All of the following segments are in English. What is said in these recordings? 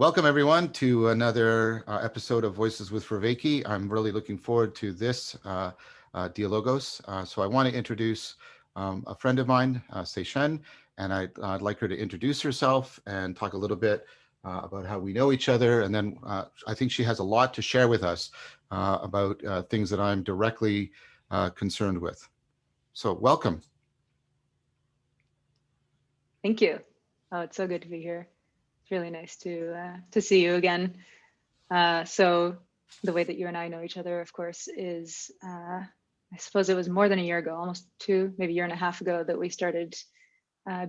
Welcome everyone to another episode of Voices with Vervaeke. I'm really looking forward to this Dialogos. So I want to introduce a friend of mine, Seishin, and I'd like her to introduce herself and talk a little bit about how we know each other. And then I think she has a lot to share with us about things that I'm directly concerned with. So welcome. Thank you. Oh, it's so good to be here. It's really nice to see you again. So the way that you and I know each other, of course, is I suppose it was more than a year ago, almost two, maybe a year and a half ago, that we started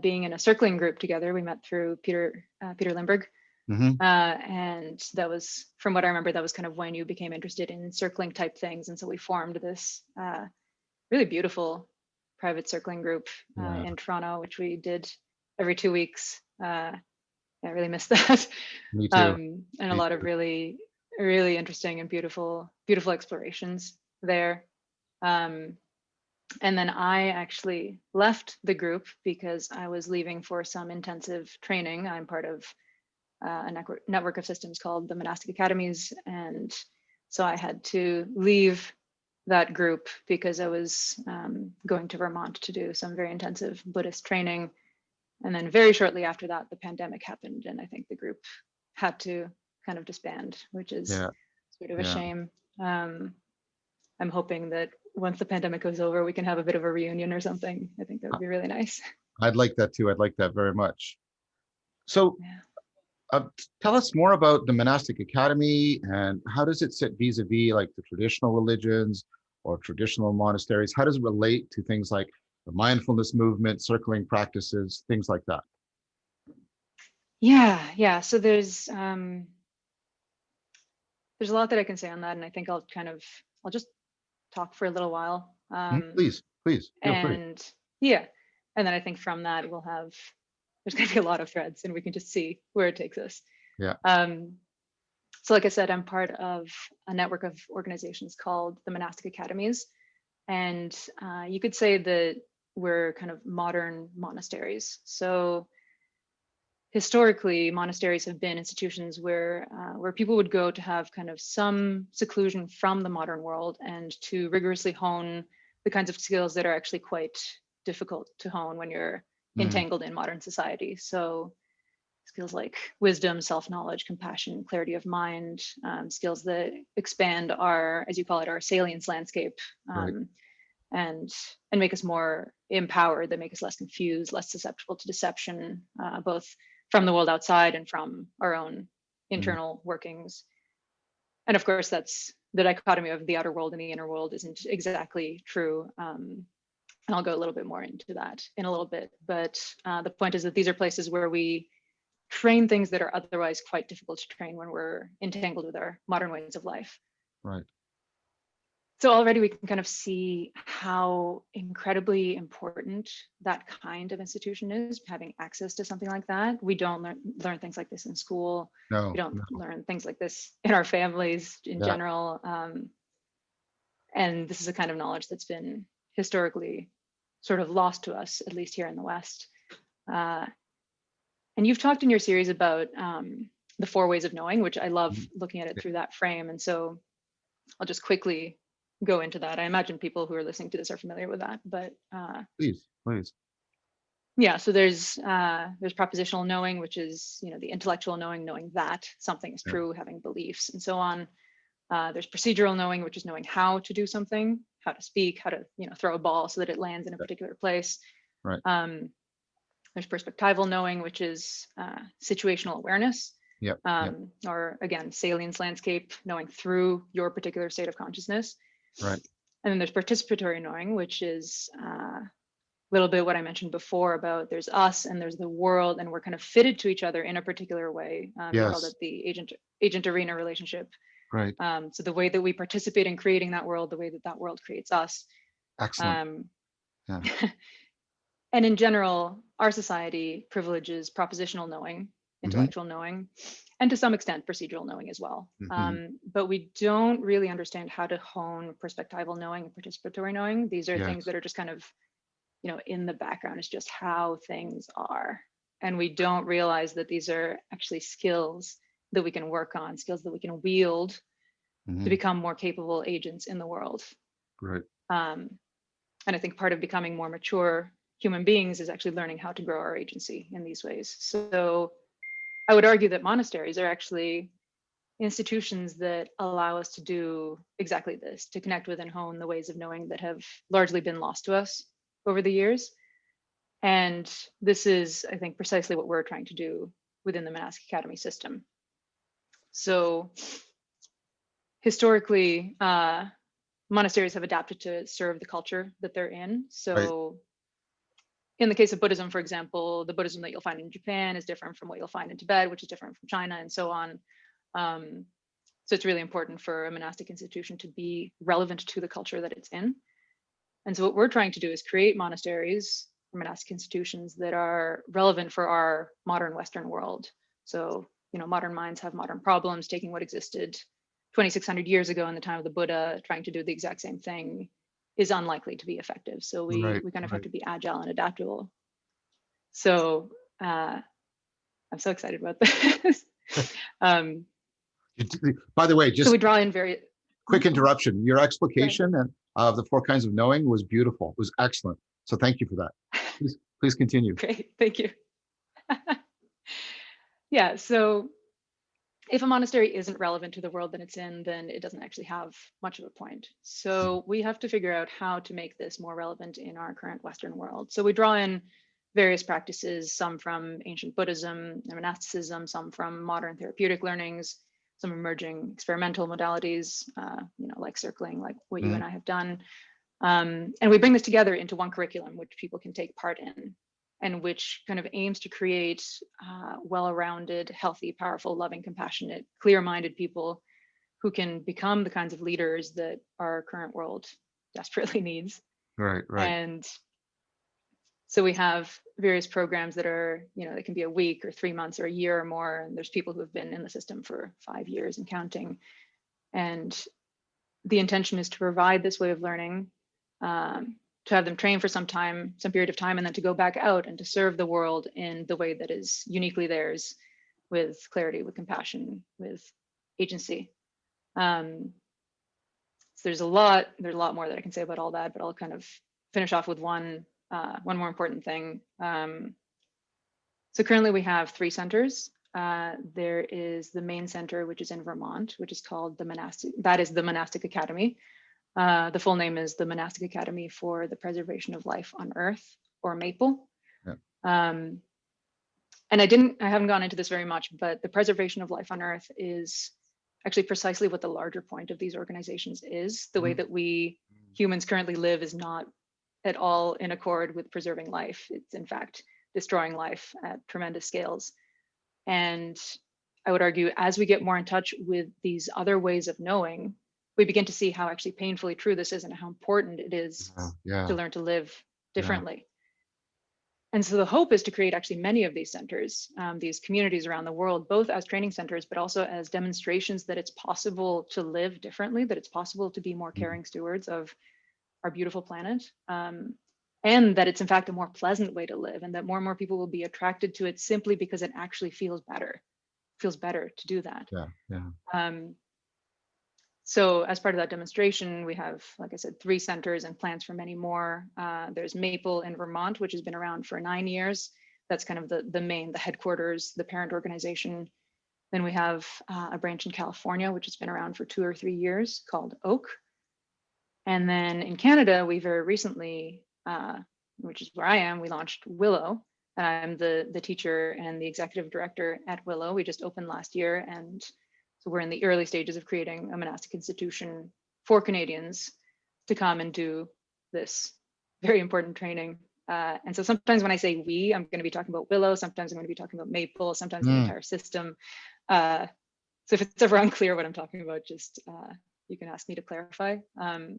being in a circling group together. We met through Peter Lindbergh. Mm-hmm. And that was, from what I remember, that was kind of when you became interested in circling type things. And so we formed this really beautiful private circling group in Toronto, which we did every 2 weeks. I really miss that. Me too. And a Me lot of too. really interesting and beautiful explorations there. And then I actually left the group because I was leaving for some intensive training. I'm part of a network of systems called the Monastic Academies. And so I had to leave that group because I was going to Vermont to do some very intensive Buddhist training. And then very shortly after that, the pandemic happened. And I think the group had to kind of disband, which is Yeah. sort of a Yeah. shame. I'm hoping that once the pandemic goes over, we can have a bit of a reunion or something. I think that would be really nice. I'd like that too. I'd like that very much. So Yeah. tell us more about the monastic academy and how does it sit vis-a-vis like the traditional religions or traditional monasteries? How does it relate to things like the mindfulness movement, circling practices, things like that? Yeah. So there's a lot that I can say on that, and I think I'll just talk for a little while. Please, feel free. And yeah, and then I think from that there's going to be a lot of threads, and we can just see where it takes us. Yeah. Um, so, like I said, I'm part of a network of organizations called the Monastic Academies, and you could say that we're kind of modern monasteries. So historically, monasteries have been institutions where people would go to have kind of some seclusion from the modern world and to rigorously hone the kinds of skills that are actually quite difficult to hone when you're Mm, entangled in modern society. So skills like wisdom, self-knowledge, compassion, clarity of mind, skills that expand our, as you call it, our salience landscape, right. and make us more empowered, that make us less confused, less susceptible to deception, both from the world outside and from our own Mm, internal workings. And of course, that's the dichotomy of the outer world and the inner world isn't exactly true. And I'll go a little bit more into that in a little bit. But the point is that these are places where we train things that are otherwise quite difficult to train when we're entangled with our modern ways of life. right. So already we can kind of see how incredibly important that kind of institution is, having access to something like that. We don't learn things like this in school. We No, don't no. learn things like this in our families in Yeah. general. And this is a kind of knowledge that's been historically sort of lost to us, at least here in the West. Uh, and you've talked in your series about the four ways of knowing, which I love Mm, looking at it yeah. through that frame. And so I'll just quickly go into that. I imagine people who are listening to this are familiar with that, but Please, please. yeah. So there's propositional knowing, which is the intellectual knowing, knowing that something is Yeah. true, having beliefs, and so on. There's procedural knowing, which is knowing how to do something, how to speak, how to throw a ball so that it lands in a Yeah. particular place. Right. There's perspectival knowing, which is situational awareness, Yep. Yep. or again, salience landscape, knowing through your particular state of consciousness. Right. And then there's participatory knowing, which is a little bit what I mentioned before about there's us and there's the world, and we're kind of fitted to each other in a particular way. You called Yes. it the agent arena relationship. Right. So the way that we participate in creating that world, the way that that world creates us. Excellent. Um, Yeah. and in general, our society privileges propositional knowing, Mm-hmm. intellectual knowing, and to some extent procedural knowing as well. Mm-hmm. But we don't really understand how to hone perspectival knowing and participatory knowing. These are things Yes. that are just kind of, in the background. It's just how things are. And we don't realize that these are actually skills that we can work on, skills that we can wield to Mhm. become more capable agents in the world. Right. Um, and I think part of becoming more mature human beings is actually learning how to grow our agency in these ways. So I would argue that monasteries are actually institutions that allow us to do exactly this, to connect with and hone the ways of knowing that have largely been lost to us over the years. And this is, I think, precisely what we're trying to do within the monastic academy system. So historically, monasteries have adapted to serve the culture that they're in. Right. So in the case of Buddhism, for example, the Buddhism that you'll find in Japan is different from what you'll find in Tibet, which is different from China, and so on. So it's really important for a monastic institution to be relevant to the culture that it's in. And so what we're trying to do is create monasteries or monastic institutions that are relevant for our modern Western world. So, modern minds have modern problems. Taking what existed 2,600 years ago in the time of the Buddha, trying to do the exact same thing is unlikely to be effective. So Right. we kind of have Right. to be agile and adaptable. So I'm so excited about this. um, By the way, so just we draw in very quick interruption. Your good. explication of the four kinds of knowing was beautiful. It was excellent. So thank you for that. Please continue. Great, thank you. Yeah, so if a monastery isn't relevant to the world that it's in, then it doesn't actually have much of a point. So we have to figure out how to make this more relevant in our current Western world. So we draw in various practices, some from ancient Buddhism and monasticism, some from modern therapeutic learnings, some emerging experimental modalities, like circling, like what you Mhm. and I have done. And we bring this together into one curriculum, which people can take part in, and which kind of aims to create well-rounded, healthy, powerful, loving, compassionate, clear-minded people who can become the kinds of leaders that our current world desperately needs. Right. Right. And so we have various programs that are, they can be a week or 3 months or a year or more. And there's people who have been in the system for 5 years and counting. And the intention is to provide this way of learning, to have them train for some time, some period of time, and then to go back out and to serve the world in the way that is uniquely theirs, with clarity, with compassion, with agency. So there's a lot more that I can say about all that, but I'll kind of finish off with one more important thing. So currently we have 3 centers. There is the main center, which is in Vermont, which is called the Monastic Academy. The full name is the Monastic Academy for the Preservation of Life on Earth, or MAPLE. Yeah. And I haven't gone into this very much, but the preservation of life on Earth is actually precisely what the larger point of these organizations is. The way that we humans currently live is not at all in accord with preserving life. It's in fact destroying life at tremendous scales. And I would argue, as we get more in touch with these other ways of knowing, we begin to see how actually painfully true this is and how important it is Yeah. to learn to live Yeah. differently. And so the hope is to create actually many of these centers, these communities around the world, both as training centers, but also as demonstrations that it's possible to live differently, that it's possible to be more caring stewards of our beautiful planet, and that it's in fact a more pleasant way to live, and that more and more people will be attracted to it simply because it actually feels better to do that. Yeah. Yeah. So as part of that demonstration, we have, like I said, 3 centers and plans for many more. There's Maple in Vermont, which has been around for 9 years. That's kind of the headquarters, the parent organization. Then we have a branch in California, which has been around for 2 or 3 years, called Oak. And then in Canada, we very recently, which is where I am, we launched Willow. I'm the teacher and the executive director at Willow. We just opened last year, and so we're in the early stages of creating a monastic institution for Canadians to come and do this very important training. And so sometimes when I say we, I'm going to be talking about Willow. Sometimes I'm going to be talking about Maple. Sometimes the entire system. So if it's ever unclear what I'm talking about, just you can ask me to clarify. But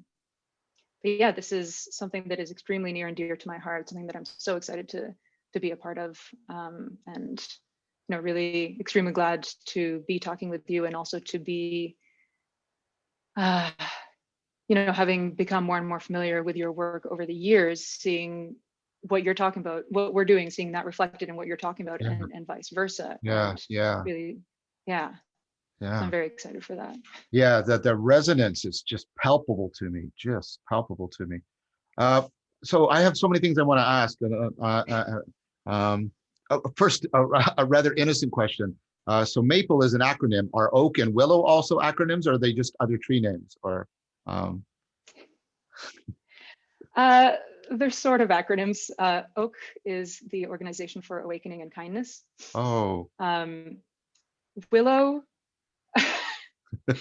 yeah, this is something that is extremely near and dear to my heart. Something that I'm so excited to be a part of, and really extremely glad to be talking with you, and also to be, having become more and more familiar with your work over the years, seeing what you're talking about, what we're doing, seeing that reflected in what you're talking about, Yeah. and vice versa. Yeah. And Yeah. really Yeah. So Yeah. I'm very excited for that. Yeah, that the resonance is just palpable to me, just palpable to me. Uh, so I have so many things I want to ask. First, a rather innocent question. So MAPLE is an acronym. Are oak and willow also acronyms, or are they just other tree names? Or um, Uh, they're sort of acronyms. OAK is the Organization for Awakening and Kindness. oh, Um, Willow,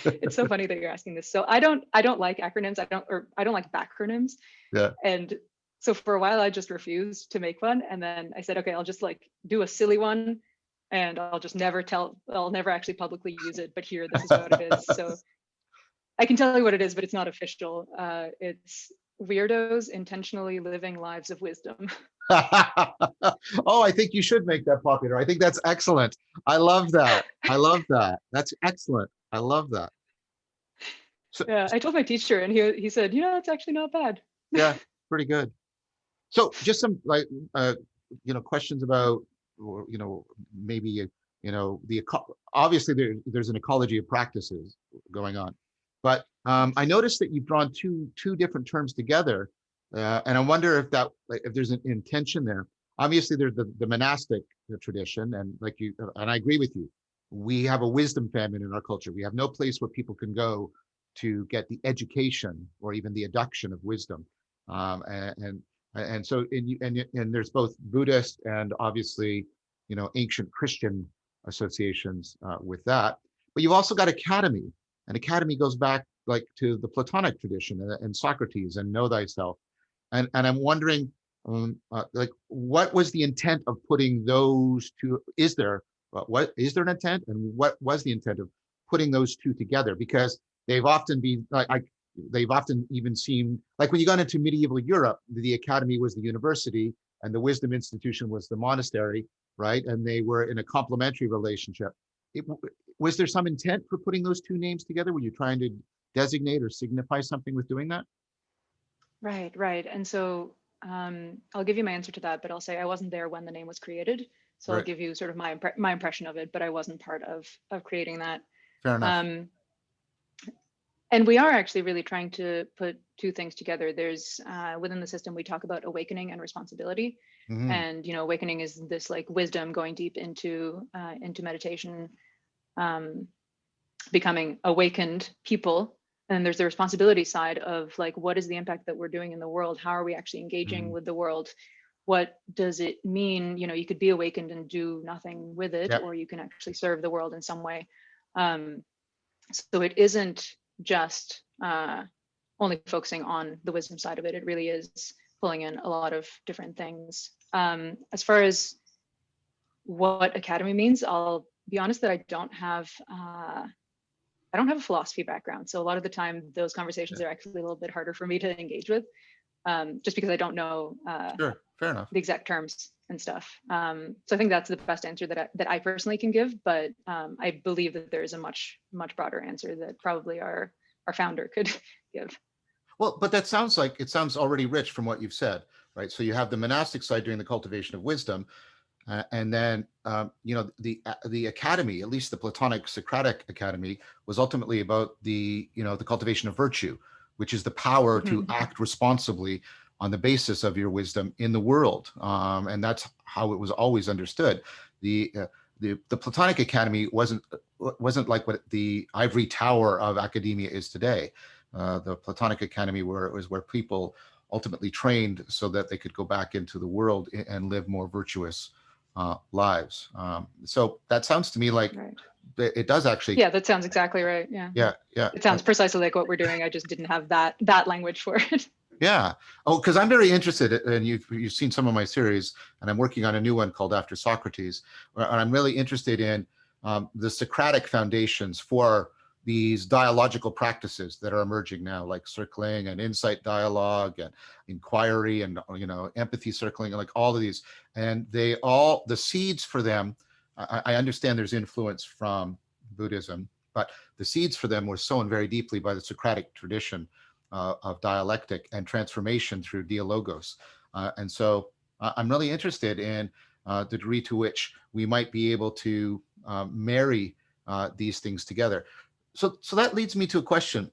it's so funny that you're asking this. So I don't like acronyms. I don't like backronyms. yeah. And so for a while I just refused to make one. And then I said, okay, I'll just like do a silly one and I'll never actually publicly use it, but here, this is what it is. So I can tell you what it is, but it's not official. It's weirdos intentionally living lives of wisdom. Oh, I think you should make that popular. I think that's excellent. I love that. I love that. That's excellent. I love that. So, Yeah, I told my teacher and he said, it's actually not bad. yeah, pretty good. So just some like questions about, or maybe obviously there's an ecology of practices going on, but I Yes. noticed that you've drawn two different terms together, and I wonder if that, like, if there's an intention there. Obviously, there's the monastic tradition, and like you, and I agree with you. We have a wisdom famine in our culture. We have no place where people can go to get the education or even the adduction of wisdom, and so and there's both Buddhist and obviously ancient Christian associations with that. But you've also got academy, and academy goes back like to the Platonic tradition and Socrates and know thyself. And I'm wondering, like, what was the intent of putting those two? What is there an intent, and what was the intent of putting those two together? Because they've often been like they've often even seemed like when you got into medieval Europe, the academy was the university and the wisdom institution was the monastery, right? And they were in a complementary relationship. It, was there some intent for putting those two names together? Were you trying to designate or signify something with doing that? Right, right. And so I'll give you my answer to that, but I'll say I wasn't there when the name was created. So I'll Right. give you sort of my impression of it, but I wasn't part of creating that. Fair enough. Um, and we are actually really trying to put two things together. There's within the system we talk about awakening and responsibility, Hmm. and awakening is this like wisdom going deep into meditation, um, becoming awakened people. And then there's the responsibility side of like, what is the impact that we're doing in the world? How are we actually engaging Hmm. with the world? What does it mean? You could be awakened and do nothing with it, Yep. or you can actually serve the world in some way. Um, so it isn't just only focusing on the wisdom side of it. It really is pulling in a lot of different things. As far as what academy means, I'll be honest that I don't have a philosophy background. So a lot of the time, those Yeah. conversations are actually a little bit harder for me to engage with, just because I don't know Sure. Fair enough. the exact terms and stuff. So I think that's the best answer that I personally can give. But I believe that there is a much broader answer that probably our founder could give. Well, but that sounds like it sounds already rich from what you've said, right? So you have the monastic side doing the cultivation of wisdom, and then the academy, at least the Platonic Socratic academy, was ultimately about the cultivation of virtue, which is the power to Mhm. act responsibly on the basis of your wisdom in the world, and that's how it was always understood. The uh, the Platonic academy wasn't like what the ivory tower of academia is today. The Platonic academy was where people ultimately trained so that they could go back into the world and live more virtuous lives. So that sounds to me like Right. it does actually. Yeah, that sounds exactly right. Yeah. Yeah, yeah, It sounds precisely like what we're doing. I just didn't have that language for it. yeah. Oh, because I'm very interested, and you've seen some of my series, and I'm working on a new one called After Socrates, where I'm really interested in the Socratic foundations for these dialogical practices that are emerging now, like circling and insight dialogue and inquiry and empathy circling, like all of these, and the seeds for them. I understand there's influence from Buddhism, but the seeds for them were sown very deeply by the Socratic tradition of dialectic and transformation through dialogos. And so I'm really interested in the degree to which we might be able to marry these things together. So that leads me to a question.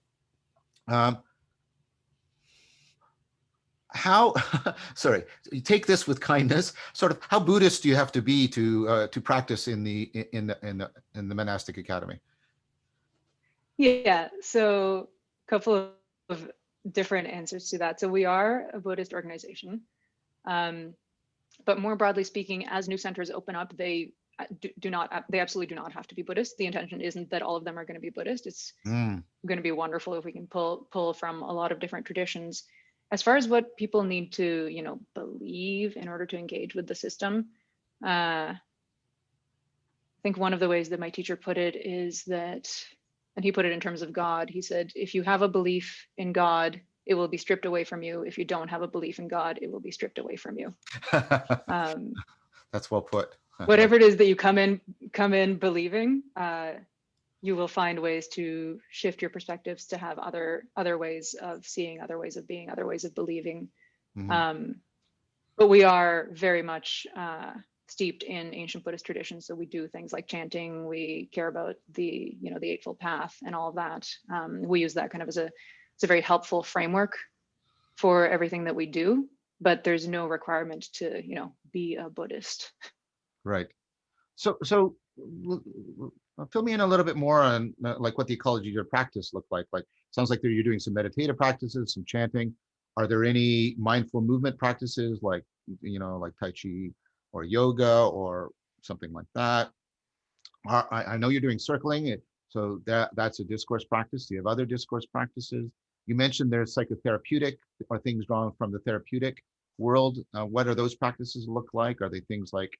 Um, how, sorry, you take this with kindness. Sort of, how Buddhist do you have to be to practice in the monastic academy? Yeah, so a couple of different answers to that. So we are a Buddhist organization, um, but more broadly speaking, as new centers open up, they do not, they absolutely do not have to be Buddhist. The intention isn't that all of them are going to be Buddhist. It's Mm, going to be wonderful if we can pull from a lot of different traditions. As far as what people need to, believe in order to engage with the system, I think one of the ways that my teacher put it is that, and he put it in terms of God. He said, if you have a belief in God, it will be stripped away from you. If you don't have a belief in God, it will be stripped away from you. Um, that's well put. Like, Whatever it is that you come in believing, you will find ways to shift your perspectives to have other ways of seeing, other ways of being, other ways of believing. mhm, Um, but we are very much steeped in ancient Buddhist traditions. So we do things like chanting. We care about the Eightfold Path and all of that. We use that kind of it's a very helpful framework for everything that we do. But there's no requirement to be a Buddhist. right. So fill me in a little bit more on like what the ecology of your practice look like. Like, sounds like you're doing some meditative practices, some chanting. Are there any mindful movement practices like, like Tai Chi or yoga or something like that? I know you're doing circling, so that's a discourse practice. Do you have other discourse practices? You mentioned there's psychotherapeutic or things drawn from the therapeutic world. What are those practices look like? Are they things like,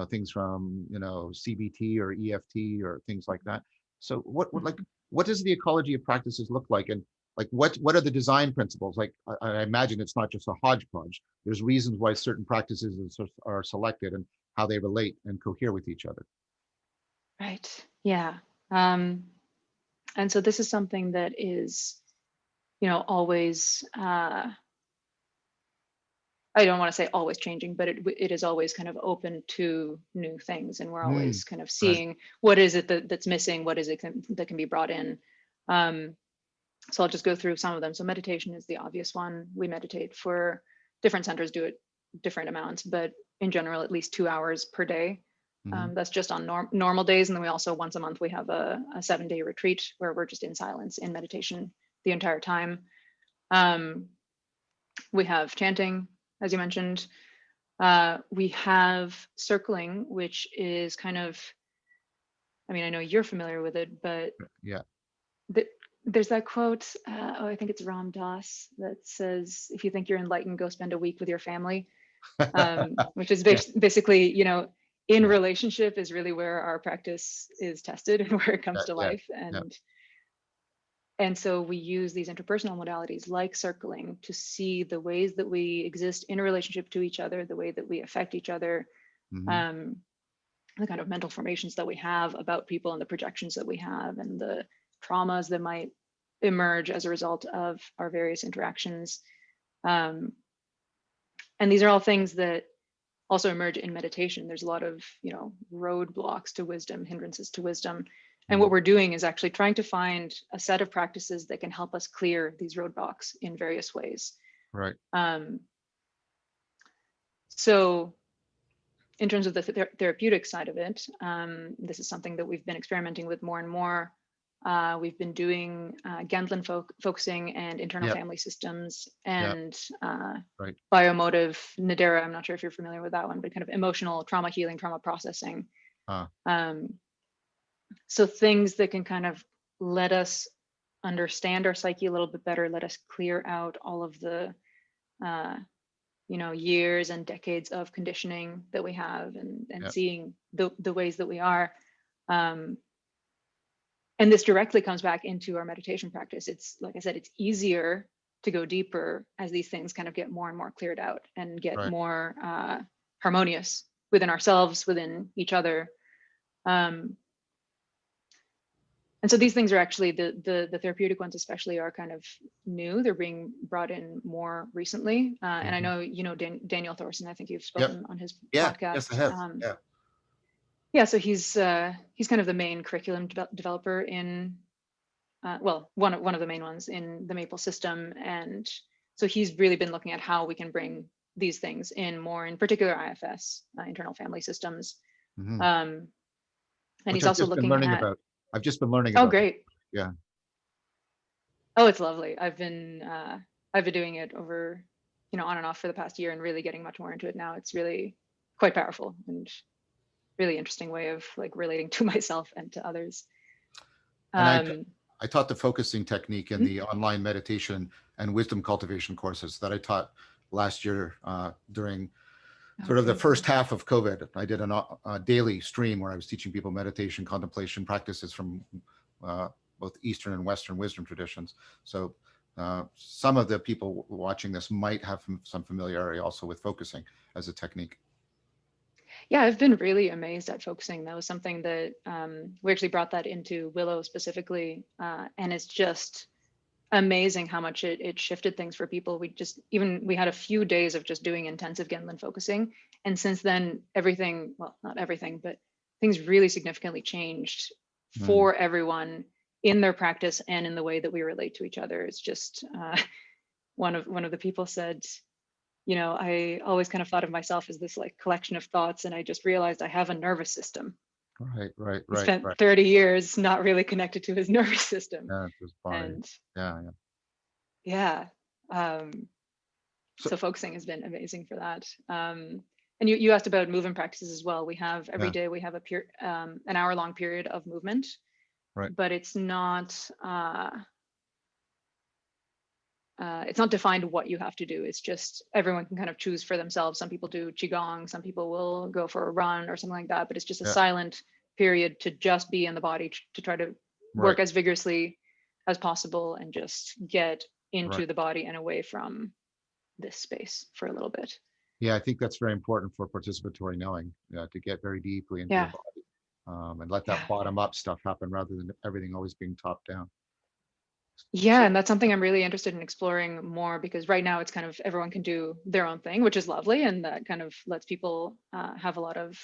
things from, CBT or EFT or things like that? So what does the ecology of practices look like? And like, what are the design principles? Like, I imagine it's not just a hodgepodge. There's reasons why certain practices are selected and how they relate and cohere with each other. Right. Yeah. Um, and so this is something that is, always, I don't want to say always changing, but it is always kind of open to new things. And we're Mm, always kind of right. seeing what is it that's missing? What is it that can be brought in? Um, so I'll just go through some of them. So meditation is the obvious one. We meditate for different centers, do it different amounts, but in general, at least 2 hours per day. Hmm. That's just on normal days. And then we also, once a month, we have a 7-day retreat where we're just in silence in meditation the entire time. Um, we have chanting, as you mentioned. We have circling, which is kind of, I mean, I know you're familiar with it, but Yeah. the, there's that quote, I think it's Ram Dass, that says, if you think you're enlightened, go spend a week with your family, which is Yeah. basically, in Yeah. relationship is really where our practice is tested and where it Yeah. comes to Yeah. life. Yeah. And so we use these interpersonal modalities like circling to see the ways that we exist in a relationship to each other, the way that we affect each other, Hmm. um, the kind of mental formations that we have about people and the projections that we have and the traumas that might emerge as a result of our various interactions. Um, and these are all things that also emerge in meditation. There's a lot of, roadblocks to wisdom, hindrances to wisdom. And what Hmm. we're doing is actually trying to find a set of practices that can help us clear these roadblocks in various ways. Right. Um, so in terms of the therapeutic side of it, this is something that we've been experimenting with more and more. We've been doing Gandlin focusing and internal Yeah. family systems Yeah. and Right. biomotive Nadera. I'm not sure if you're familiar with that one, but kind of emotional trauma healing, trauma processing. Uh, Um, so things that can kind of let us understand our psyche a little bit better, let us clear out all of the uh, years and decades of conditioning that we have and yeah. seeing the ways that we are. Um, and this directly comes back into our meditation practice. It's like I said, it's easier to go deeper as these things kind of get more and more cleared out and get Right. more harmonious within ourselves, within each other. Um, and so these things are actually the therapeutic ones especially are kind of new. They're being brought in more recently. And I Hmm. know, Daniel Thorson, I think you've Yep. spoken on his Yeah. Yes, I podcast. have. Yeah. yeah, so he's kind of the main curriculum developer in well, one of the main ones in the Maple system, and so he's really been looking at how we can bring these things in more, in particular IFS, internal family systems, Hmm. um, and Which he's I've also just been looking learning at. about. I've just been learning Oh, about. great! Yeah. Oh, it's lovely. I've been doing it over, on and off for the past year, and really getting much more into it now. It's really quite powerful and really interesting way of like relating to myself and to others. And Um, I taught the focusing technique in mhm. the online meditation and wisdom cultivation courses that I taught last year during Oh, sort of the great. first half of COVID. I did a daily stream where I was teaching people meditation, contemplation practices from uh, both Eastern and Western wisdom traditions. So some of the people watching this might have some familiarity also with focusing as a technique. Yeah, I've been really amazed at focusing. That was something that we actually brought that into Willow specifically, and it's just amazing how much it shifted things for people. We had a few days of just doing intensive Genlin focusing, and since then everything, well, not everything, but things really significantly changed Mm, for everyone in their practice and in the way that we relate to each other. It's just one of the people said, I always kind of thought of myself as this like collection of thoughts, and I just realized I have a nervous system. right, right, He right, spent right. 30 years not really connected to his nervous system. Yeah, this body. And Yeah, yeah. yeah, um, So so focusing has been amazing for that. And you asked about movement practices as well. We have every yeah, day we have an hour-long period of movement, right. but it's not defined what you have to do. It's just everyone can kind of choose for themselves. Some people do qigong, some people will go for a run or something like that. But it's just a Yeah, silent period to just be in the body, to try to right, work as vigorously as possible and just get right. into the body and away from this space for a little bit. Yeah, I think that's very important for participatory knowing, to get very deeply into the Yeah, body, and let that yeah. bottom up stuff happen rather than everything always being top down. Yeah, So, and that's something I'm really interested in exploring more, because right now it's kind of everyone can do their own thing, which is lovely, and that kind of lets people have a lot of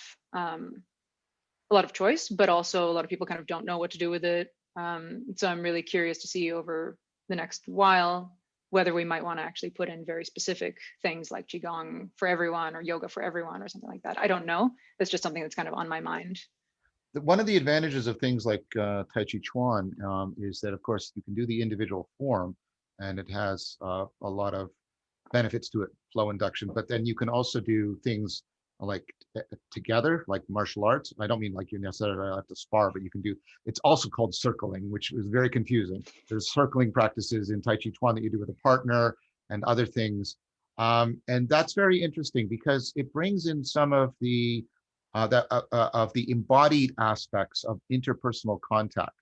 choice, but also a lot of people kind of don't know what to do with it. So I'm really curious to see over the next while whether we might want to actually put in very specific things like qigong for everyone or yoga for everyone or something like that. I don't know. That's just something that's kind of on my mind. one of the advantages of things like Tai Chi Chuan is that, of course, you can do the individual form, and it has a lot of benefits to it, flow induction. But then you can also do things like together, like martial arts. I don't mean like you necessarily have to spar, but you can do. It's also called circling, which is very confusing. There's circling practices in Tai Chi Chuan that you do with a partner and other things, and that's very interesting because it brings in some of the embodied aspects of interpersonal contact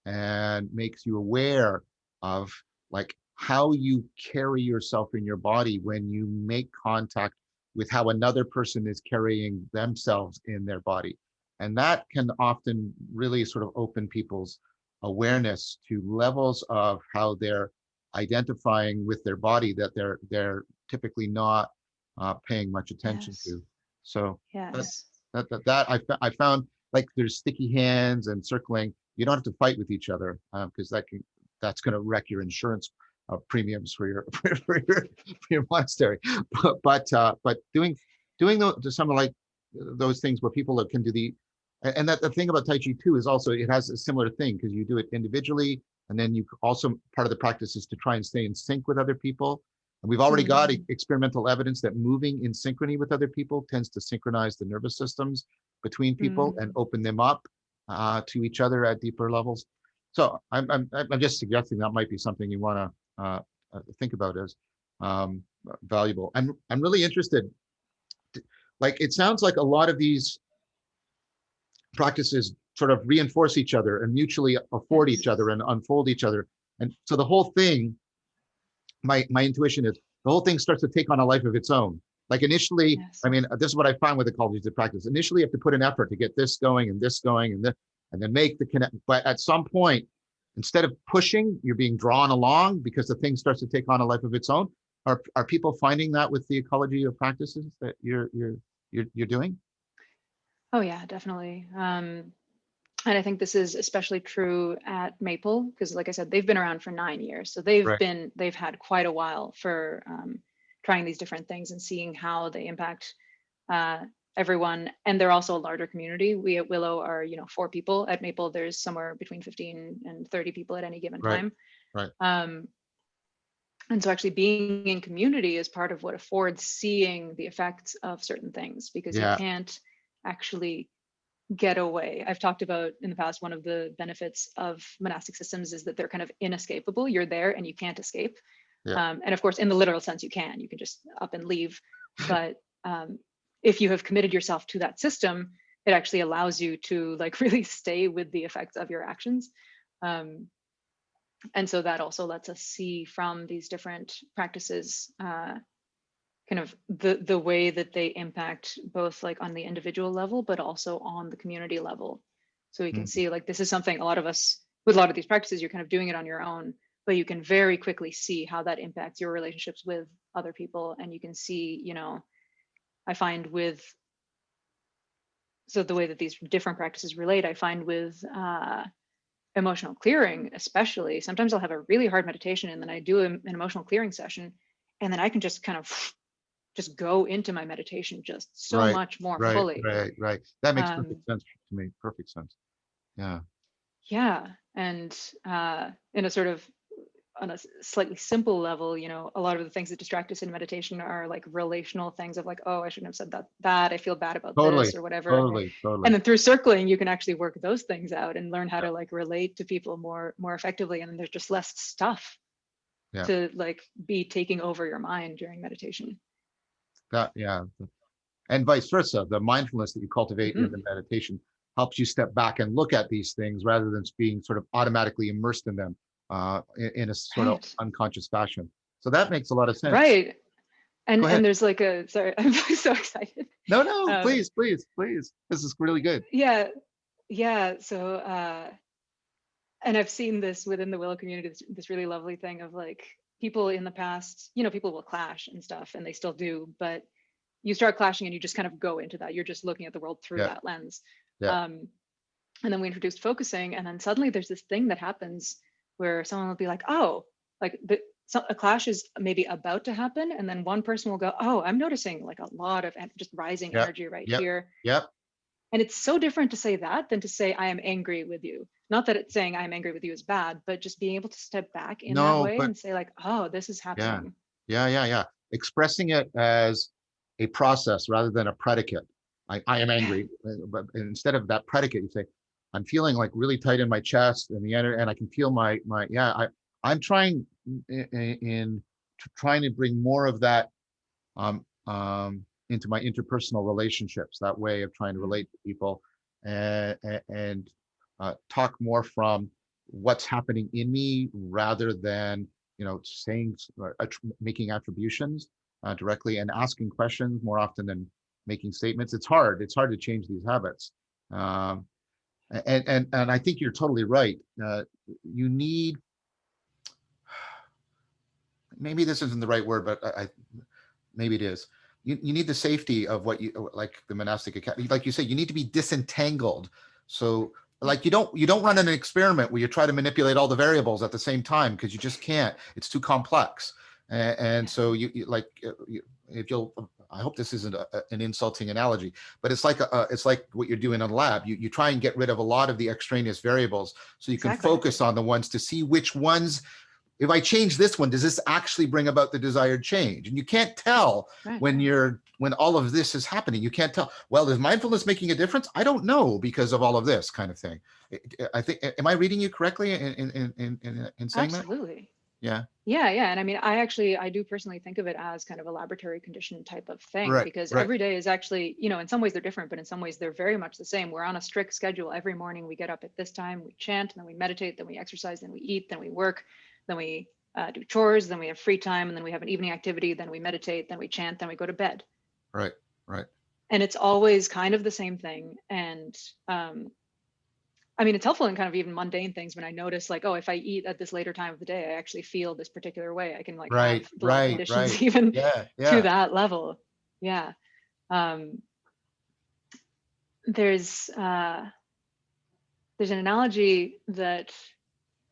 and makes you aware of like how you carry yourself in your body when you make contact with how another person is carrying themselves in their body. And that can often really sort of open people's awareness to levels of how they're identifying with their body that they're typically not paying much attention Yes. to. So that Yes. I found, like, there's sticky hands and circling. You don't have to fight with each other because that's going to wreck your insurance premiums for your for your monastery. But doing some of like those things where people can do and that the thing about Tai Chi too is also it has a similar thing because you do it individually, and then you also part of the practice is to try and stay in sync with other people. And we've already got Mm, experimental evidence that moving in synchrony with other people tends to synchronize the nervous systems between people and mm. open them up to each other at deeper levels. So I'm just suggesting that might be something you want to think about as valuable. And I'm really interested. Like it sounds like a lot of these practices sort of reinforce each other and mutually afford each Yes. other and unfold each other. And so the whole thing, my intuition is the whole thing starts to take on a life of its own. Like initially, Yes. I mean, this is what I find with ecologies of practice. Initially, you have to put an effort to get this going and this going and then make the connect. But at some point, instead of pushing, you're being drawn along because the thing starts to take on a life of its own. Are people finding that with the ecology of practices that you're doing? Oh yeah, definitely. And I think this is especially true at Maple because, like I said, they've been around for 9 years, so Right, they've had quite a while for trying these different things and seeing how they impact uh, everyone. And they're also a larger community. We at Willow are, 4 people. At Maple, there's somewhere between 15 and 30 people at any given right, time. right. Um, and so actually being in community is part of what affords seeing the effects of certain things because you Yeah, can't actually get away. I've talked about in the past, one of the benefits of monastic systems is that they're kind of inescapable. You're there and you can't escape. yeah, And of course, in the literal sense, you can just up and leave. But if you have committed yourself to that system, it actually allows you to like really stay with the effects of your actions. Um, and so that also lets us see from these different practices kind of the way that they impact both like on the individual level but also on the community level. So we can mm, see like this is something a lot of us with a lot of these practices you're kind of doing it on your own, but you can very quickly see how that impacts your relationships with other people. And you can see, I find with so the way that these different practices relate, I find with emotional clearing especially, sometimes I'll have a really hard meditation and then I do an emotional clearing session, and then I can just kind of just go into my meditation just so right, much more right, fully. right, right. That makes Um, perfect sense to me. Perfect sense. Yeah, yeah, and in a sort of on a slightly simple level, a lot of the things that distract us in meditation are like relational things of like, oh, I shouldn't have said that I feel bad about totally, this or whatever. totally, And totally. then through circling, you can actually work those things out and learn how Yeah, to like relate to people more effectively. And then there's just less stuff yeah, to like be taking over your mind during meditation. that, yeah. And vice versa. The mindfulness that you cultivate in Hmm. the meditation helps you step back and look at these things rather than being sort of automatically immersed in them in a sort of Right. unconscious fashion. So that makes a lot of sense. Right. And Go ahead. there's like a sorry, I'm so excited. No, no, Um, please, please, please. This is really good. yeah, yeah. So and I've seen this within the Willow community, this really lovely thing of like people in the past, people will clash and stuff, and they still do, but you start clashing and you just kind of go into that. You're just looking at the world through Yeah, that lens. yeah, Um, and then we introduced focusing, and then suddenly there's this thing that happens where someone will be like, oh, like a clash is maybe about to happen, and then one person will go, oh, I'm noticing like a lot of just rising yeah, energy right yep, here. yep. And it's so different to say that than to say I am angry with you. Not that it's saying I'm angry with you is bad, but just being able to step back in that No, way but and say like, oh, this is yeah, happening. yeah, yeah, yeah. Expressing it as a process rather than a predicate. I am Yeah, angry, but instead of that predicate, you say, I'm feeling like really tight in my chest and the and I can feel yeah. I'm trying in trying to bring more of that into my interpersonal relationships. That way of trying to relate to people and talk more from what's happening in me rather than saying making attributions directly and asking questions more often than making statements. It's hard to change these habits. um, and I think you're totally right. You need, maybe this isn't the right word, but maybe it is. You need the safety of what you like the monastic academy. Like you say, you need to be disentangled. So yeah, like you don't run an experiment where you try to manipulate all the variables at the same time because you just can't. It's too complex. And yeah, so if you'll, I hope this isn't an insulting analogy, but it's like what you're doing in a lab. You try and get rid of a lot of the extraneous variables so you can exactly. focus on the ones to see which ones, if I change this one, does this actually bring about the desired change? And you can't tell Right. when all of this is happening. You can't tell, well, is mindfulness making a difference? I don't know because of all of this kind of thing. I think, am I reading you correctly in saying that? Absolutely. Yeah. Yeah, yeah. And I mean, I do personally think of it as kind of a laboratory condition type of thing Right. because Right. every day is actually, in some ways they're different, but in some ways they're very much the same. We're on a strict schedule. Every morning we get up at this time, we chant, and then we meditate, then we exercise, then we eat, then we work, then we do chores, then we have free time, and then we have an evening activity, then we meditate, then we chant, then we go to bed. Right. Right. And it's always kind of the same thing. And um, I mean, it's helpful in kind of even mundane things when I notice, like, oh, if I eat at this later time of the day, I actually feel this particular way. I can like Right. have block Right. conditions Right. even Yeah. to Yeah. that level. Yeah. Um, there's an analogy that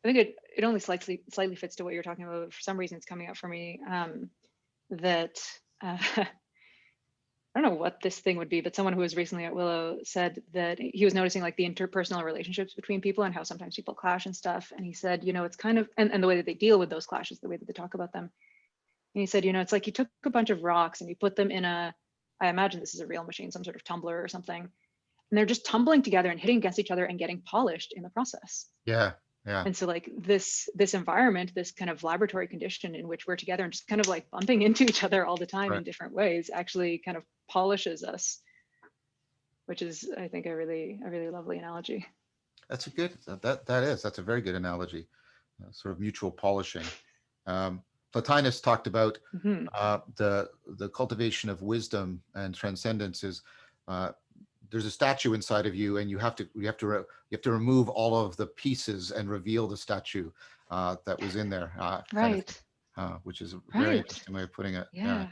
I think it only slightly fits to what you're talking about. But for some reason, it's coming up for me. That I don't know what this thing would be, but someone who was recently at Willow said that he was noticing like the interpersonal relationships between people and how sometimes people clash and stuff. And he said, it's kind of, and the way that they deal with those clashes, the way that they talk about them. And he said, it's like you took a bunch of rocks and you put them in I imagine this is a real machine, some sort of tumbler or something. And they're just tumbling together and hitting against each other and getting polished in the process. Yeah. Yeah. And so like this environment, this kind of laboratory condition in which we're together and just kind of like bumping into each other all the time Right. in different ways actually kind of polishes us, which is, I think, a really lovely analogy. That's a good, that's a very good analogy, sort of mutual polishing. Plotinus talked about Mm-hmm. the cultivation of wisdom and transcendence is there's a statue inside of you, and you have to remove all of the pieces and reveal the statue that was in there, kind of, Right. which is a very Right. interesting way of putting it. Yeah. Yeah.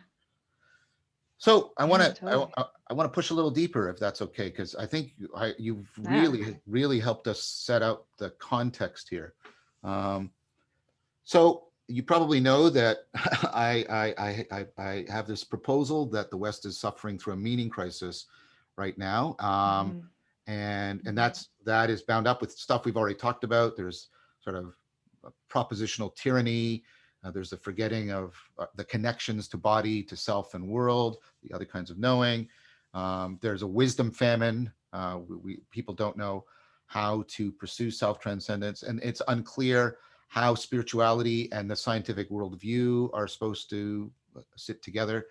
So I want Yeah, to totally. I want to push a little deeper, if that's okay, because I think you've Yeah. really helped us set out the context here. Um, so you probably know that I have this proposal that the West is suffering through a meaning crisis right now, Mm-hmm. and Mm-hmm. that is bound up with stuff we've already talked about. There's sort of propositional tyranny. There's the forgetting of the connections to body, to self and world, the other kinds of knowing. There's a wisdom famine. People don't know how to pursue self-transcendence, and it's unclear how spirituality and the scientific worldview are supposed to sit together,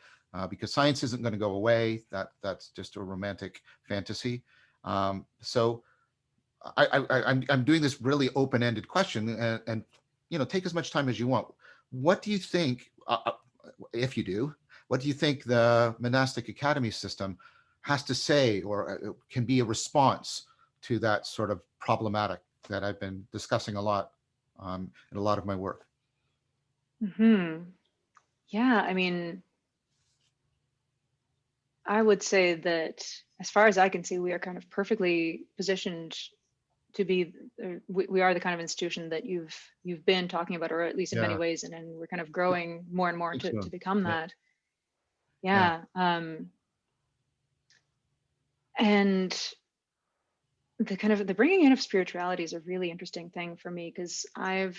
because science isn't going to go away. That's just a romantic fantasy. So I'm doing this really open-ended question, and take as much time as you want. What do you think, if you do, what do you think the monastic academy system has to say, or can be a response to that sort of problematic that I've been discussing a lot in a lot of my work? Mm-hmm. Yeah, I mean, I would say that as far as I can see, we are kind of perfectly positioned to be, we are the kind of institution that you've been talking about, or at least in many Yeah, ways, and then we're kind of growing more and I more think to so. become Yeah, that. yeah, Yeah. And the kind of the bringing in of spirituality is a really interesting thing for me, because I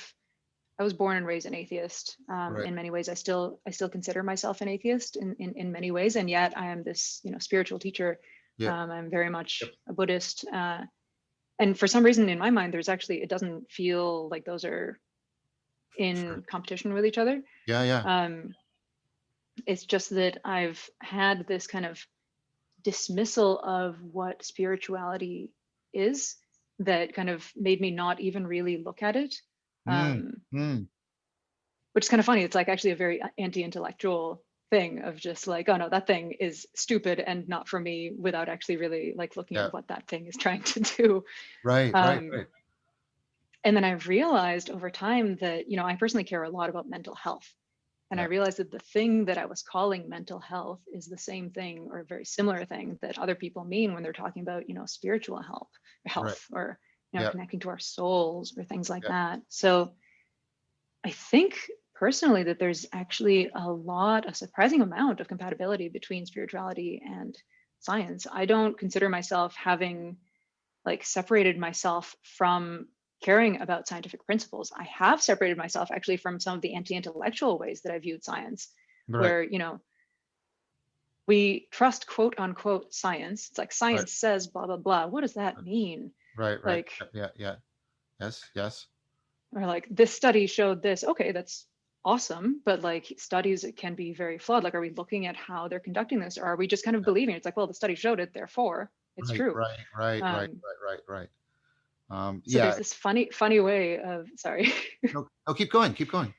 was born and raised an atheist. right. In many ways, I still consider myself an atheist in many ways, and yet I am this spiritual teacher. Yeah, I'm very yep, much a Buddhist, and for some reason in my mind, it doesn't feel like those are sure. in competition with each other. Yeah, yeah, Um, it's just that I've had this kind of dismissal of what spirituality is that kind of made me not even really look at it. mm, Um, mm, which is kind of funny. It's like actually a very anti-intellectual thing of just like, oh no, that thing is stupid and not for me, without actually really like looking yeah, at what that thing is trying to do. right, right, Um, right. and then I've realized over time that, I personally care a lot about mental health. And I Yeah, realized that the thing that I was calling mental health is the same thing or a very similar thing that other people mean when they're talking about, spiritual right. health, or, Yeah, connecting to our souls or things like yeah, that. So I think personally that there's actually a surprising amount of compatibility between spirituality and science. I don't consider myself having like separated myself from caring about scientific principles. I have separated myself actually from some of the anti-intellectual ways that I viewed science, right, where, we trust quote unquote science. It's like right, science says blah blah blah. What does that mean? right, right. Like, Yeah, yeah, yeah. Yes, yes. or like this study showed this. Okay, that's awesome, but like studies can be very flawed. Like, are we looking at how they're conducting this, or are we just kind of Yeah. believing it's like, well, the study showed it, therefore it's Right, true. right, right, right, um right, right, right. so Yeah. there's this funny way of, sorry. No, no, keep going, keep going.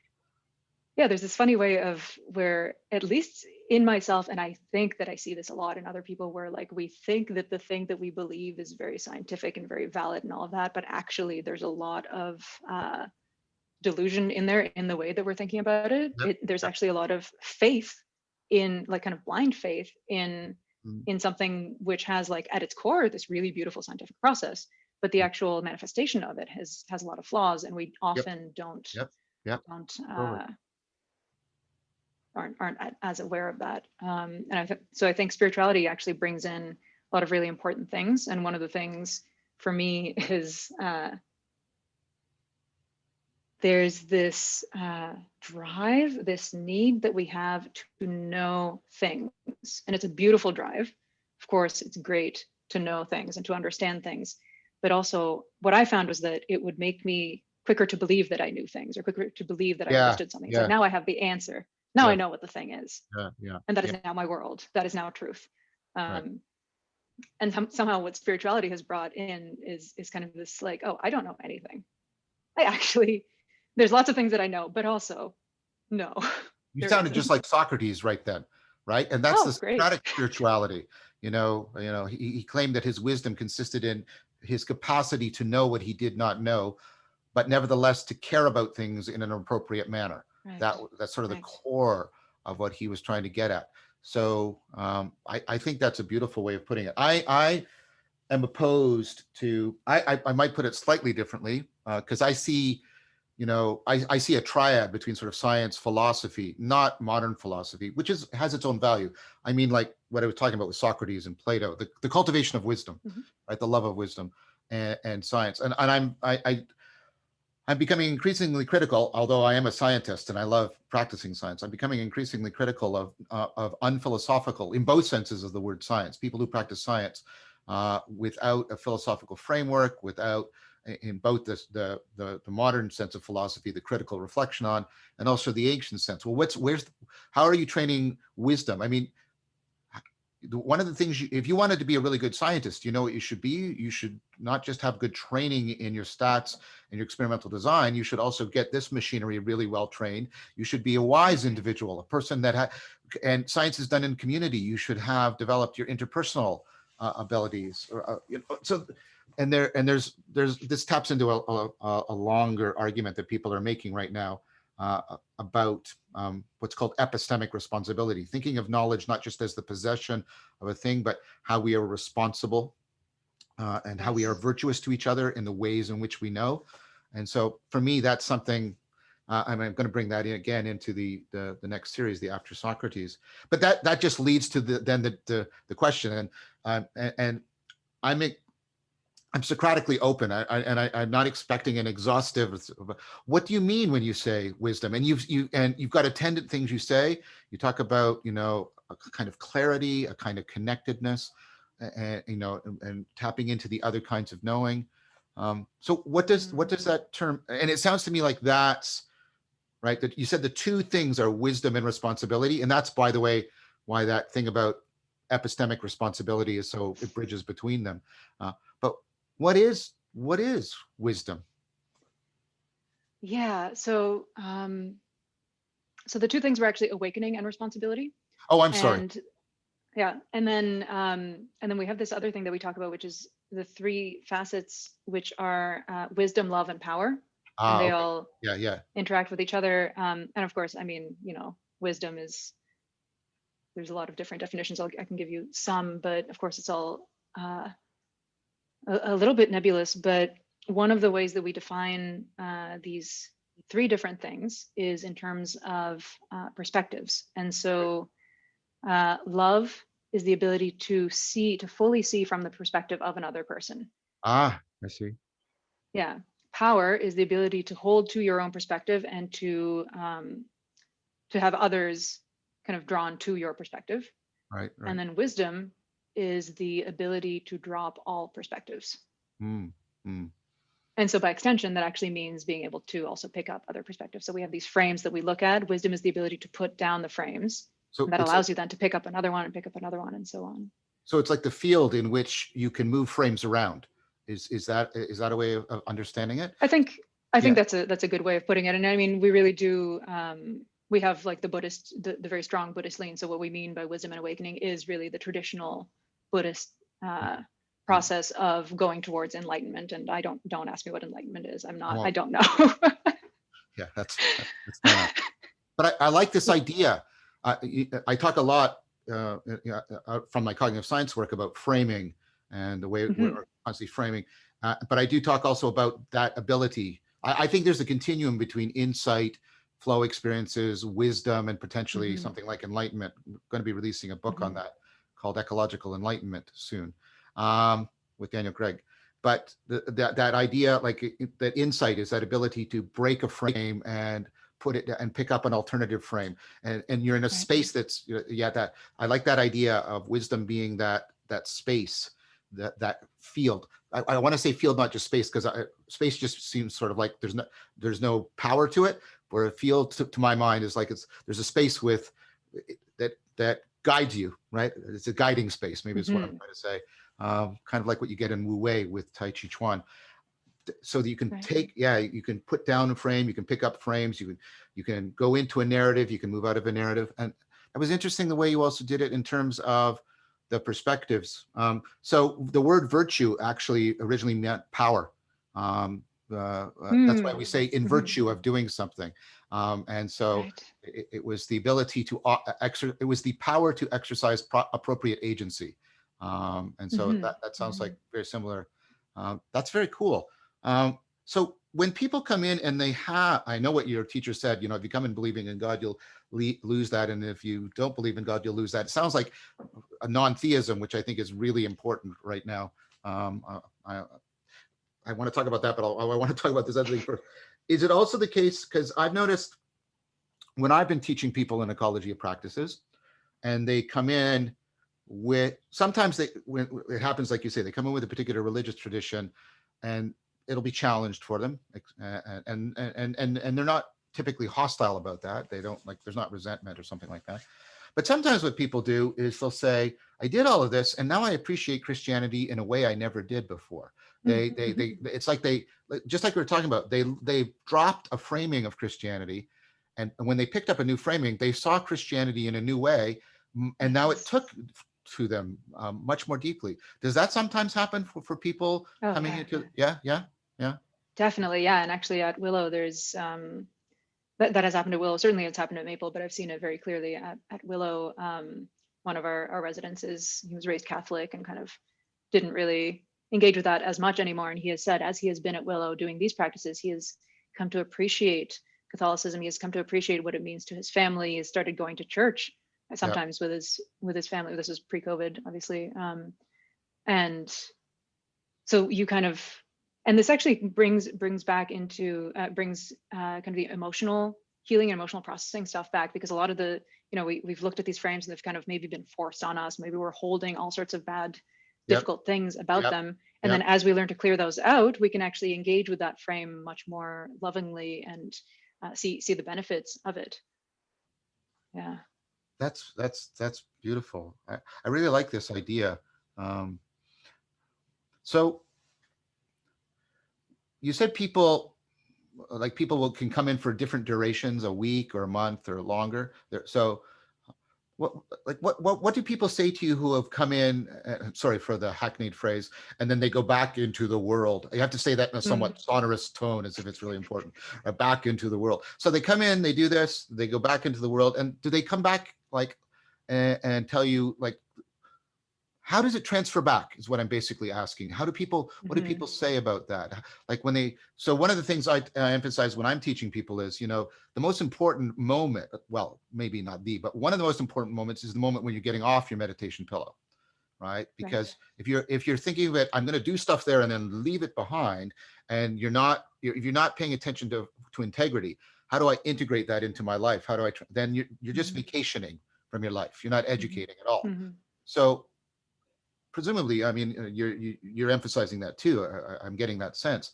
Yeah, there's this funny way of where, at least in myself, and I think that I see this a lot in other people, where like we think that the thing that we believe is very scientific and very valid and all of that, but actually there's a lot of delusion in there in the way that we're thinking about it. Yep, There's yep. actually a lot of faith in, like, kind of blind faith in Mm. in something which has like at its core this really beautiful scientific process, but the Mm. actual manifestation of it has a lot of flaws, and we Yep. often don't Yep. Yep. don't Totally. aren't as aware of that. So I think spirituality actually brings in a lot of really important things, and one of the things for me is there's this drive, this need that we have to know things. And it's a beautiful drive. Of course, it's great to know things and to understand things. But also, what I found was that it would make me quicker to believe that I knew things, or quicker to believe that I Yeah. understood something. It's like, Yeah. now I have the answer. Now I Yeah. know what the thing is. Yeah. Yeah. And that is Yeah. now my world. That is now truth. Right. And somehow what spirituality has brought in is kind of this like, oh, I don't know anything. I actually, there's lots of things that I know, but also, no, You there sounded just isn't. like Socrates right then, right? And that's the Oh, great. Socratic spirituality. He claimed that his wisdom consisted in his capacity to know what he did not know, but nevertheless to care about things in an appropriate manner. Right, That's sort of the right. core of what he was trying to get at. So I think that's a beautiful way of putting it. I am opposed to. I might put it slightly differently because I see I see a triad between sort of science, philosophy, not modern philosophy, which has its own value. I mean, like what I was talking about with Socrates and Plato, the cultivation of wisdom, Mm-hmm. right? The love of wisdom and science. And I'm becoming increasingly critical, although I am a scientist and I love practicing science. I'm becoming increasingly critical of unphilosophical, in both senses of the word science, people who practice science without a philosophical framework, without in both the modern sense of philosophy, the critical reflection on, and also the ancient sense. Well, how are you training wisdom? I mean, one of the things if you wanted to be a really good scientist, you know what you should be? You should not just have good training in your stats and your experimental design. You should also get this machinery really well trained. You should be a wise individual, a person and science is done in community. You should have developed your interpersonal abilities. There's this taps into a longer argument that people are making right now about what's called epistemic responsibility, thinking of knowledge not just as the possession of a thing, but how we are responsible and how we are Yes. virtuous to each other in the ways in which we know. And so for me, that's something, and I'm going to bring that in again into the next series, the After Socrates. But that just leads to the question, and I'm I'm Socratically open, I'm not expecting an exhaustive. What do you mean when you say wisdom? And you've got attendant things you say. You talk about a kind of clarity, a kind of connectedness, and and tapping into the other kinds of knowing. So what does that term? And it sounds to me like that's right. That you said the two things are wisdom and responsibility, and that's, by the way, why that thing about epistemic responsibility is so it bridges between them. But what is wisdom? Yeah. So the two things were actually awakening and responsibility. Oh, I'm sorry. And yeah, and then we have this other thing that we talk about, which is the three facets, which are wisdom, love, and power, and Ah, they okay. all Yeah, yeah. interact with each other. And of course, I mean, wisdom is, there's a lot of different definitions. I can give you some, but of course, it's all a little bit nebulous. But one of the ways that we define these three different things is in terms of perspectives. And so love is the ability to fully see from the perspective of another person. Ah, I see. Yeah. Power is the ability to hold to your own perspective and to have others kind of drawn to your perspective. Right, And right. then wisdom is the ability to drop all perspectives. Mm, mm. And so by extension, that actually means being able to also pick up other perspectives. So we have these frames that we look at. Wisdom is the ability to put down the frames. So And that it's like allows you then to pick up another one and pick up another one and so on. the field in which you can move frames around. Is that a way of understanding it? I think Yeah. that's a good way of putting it. And I mean, we really do. We have like the very strong Buddhist lean. So what we mean by wisdom and awakening is really the traditional Buddhist Mm. process of going towards enlightenment. And don't ask me what enlightenment is. I I won't. don't know. Yeah, that's fair enough. But I like this idea. I talk a lot. from my cognitive science work about framing and the way we're Hmm. constantly framing. But I do talk also about that ability. I think there's a continuum between insight, flow experiences, wisdom, and potentially Hmm. something like enlightenment. I'm going to be releasing a book on Hmm. that called Ecological Enlightenment soon, with Daniel Craig. But that idea, like that insight, is that ability to break a frame and put it and pick up an alternative frame, and you're in a Right. space that's, yeah, that I like that idea of wisdom being that space, that field. I want to say field, not just space, because space just seems sort of like there's no power to it. Where a field, to my mind, is like there's a space with that guides you, right? It's a guiding space. Maybe it's what I'm Hmm. trying to say. Kind of like what you get in Wu Wei with Tai Chi Chuan, so that you can Right. take, yeah, you can put down a frame, you can pick up frames, you can go into a narrative, you can move out of a narrative. And it was interesting the way you also did it in terms of the perspectives. So the word virtue actually originally meant power. That's why we Hmm. say in Hmm. virtue of doing something. And so Right. it was the ability to it was the power to exercise appropriate agency. And so Hmm. that sounds Hmm. like very similar. That's very cool. So when people come in and I know what your teacher said, if you come in believing in God, you'll lose that. And if you don't believe in God, you'll lose that. It sounds like a non-theism, which I think is really important right now. Um, I want to talk about that, but I want to talk about this other thing first. Is it also the case, because I've noticed when I've been teaching people in ecology of practices, and they come in with, sometimes when it happens, like you say, they come in with a particular religious tradition, and it'll be challenged for them, and they're not typically hostile about that. They don't, like, there's not resentment or something like that. But sometimes what people do is they'll say, I did all of this and now I appreciate Christianity in a way I never did before. Hmm. It's like just like we were talking about, they dropped a framing of Christianity, and when they picked up a new framing, they saw Christianity in a new way, and now it Yes. took to them much more deeply. Does that sometimes happen for people Oh coming yeah. into? Yeah, yeah, yeah. Definitely. Yeah. And actually at Willow, there's that has happened at Willow. Certainly it's happened at Maple, but I've seen it very clearly at Willow. One of our residents he was raised Catholic and kind of didn't really engage with that as much anymore. And he has said, as he has been at Willow doing these practices, he has come to appreciate Catholicism. He has come to appreciate what it means to his family. He has started going to church Yeah, sometimes with his family. This was pre-COVID, obviously. And so you kind of, and this actually brings back into brings kind of the emotional healing and emotional processing stuff back, because a lot of the, we've looked at these frames and they've kind of maybe been forced on us. Maybe we're holding all sorts of bad, yep, difficult things about yep, them, and then yep. as we learn to clear those out, we can actually engage with that frame much more lovingly and see the benefits of it. Yeah. That's beautiful. I really like this idea. Um, so you said people can come in for different durations, a week or a month or longer. So what what do people say to you who have come in, sorry for the hackneyed phrase, and then they go back into the world? You have to say that in a Mm. somewhat sonorous tone, as if it's really important. Back into the world. So they come in, they do this, they go back into the world, and do they come back like and tell you, like, how does it transfer back, is what I'm basically asking. What do Hmm. people say about that? Like so one of the things I emphasize when I'm teaching people is, the most important moment, well, maybe not but one of the most important moments is the moment when you're getting off your meditation pillow, right? Right. Because if you're thinking of it, I'm going to do stuff there and then leave it behind, and if you're not paying attention to integrity, how do I integrate that into my life? How do then you're just Hmm. vacationing from your life. You're not Hmm. educating at all. Hmm. So presumably, I mean, you're emphasizing that too. I'm getting that sense.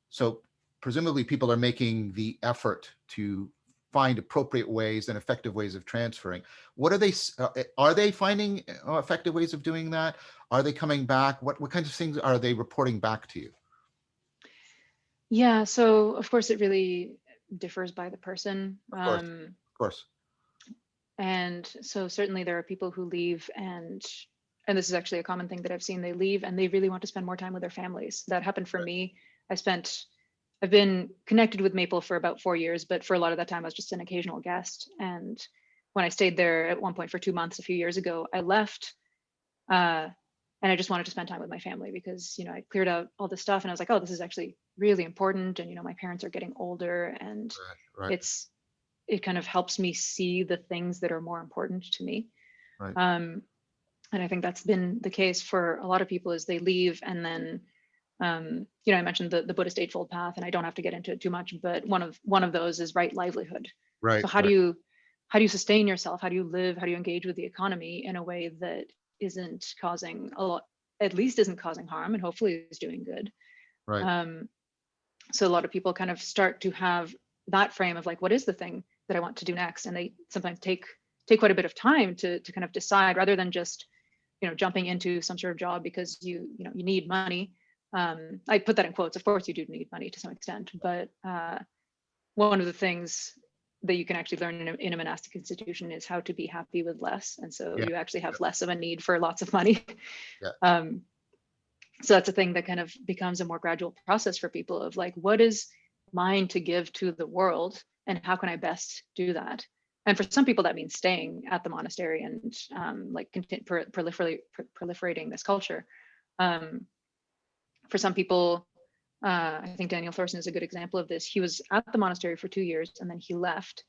So presumably, people are making the effort to find appropriate ways and effective ways of transferring. What are they finding effective ways of doing that? Are they coming back? What kinds of things are they reporting back to you? Yeah. So of course it really differs by the person. Of course, of course. And so certainly there are people who leave, and this is actually a common thing that I've seen. They leave and they really want to spend more time with their families. That happened for Right. me. I've been connected with Maple for about 4 years, but for a lot of that time I was just an occasional guest. And when I stayed there at one point for 2 months a few years ago, I left and I just wanted to spend time with my family because, you know, I cleared out all this stuff and I was like, oh, this is actually really important. And, you know, my parents are getting older and Right. Right. it kind of helps me see the things that are more important to me. Right. Um, and I think that's been the case for a lot of people as they leave. And then, you know, I mentioned the Buddhist Eightfold Path, and I don't have to get into it too much, but one of those is right livelihood. Right. So Right. how do you sustain yourself? How do you live? How do you engage with the economy in a way that isn't causing a lot, at least isn't causing harm, and hopefully is doing good? Right. Um, so a lot of people kind of start to have that frame of like, what is the thing that I want to do next? And they sometimes take quite a bit of time to kind of decide, rather than just, you know, jumping into some sort of job because you know you need money. I put that in quotes. Of course, you do need money to some extent, but one of the things that you can actually learn in a monastic institution is how to be happy with less, and so Yeah. you actually have less of a need for lots of money. Yeah. um, so that's a thing that kind of becomes a more gradual process for people of like, what is mine to give to the world and how can I best do that? And for some people that means staying at the monastery and like proliferating this culture. um, for some people, I think Daniel Thorson is a good example of this. He was at the monastery for 2 years and then he left,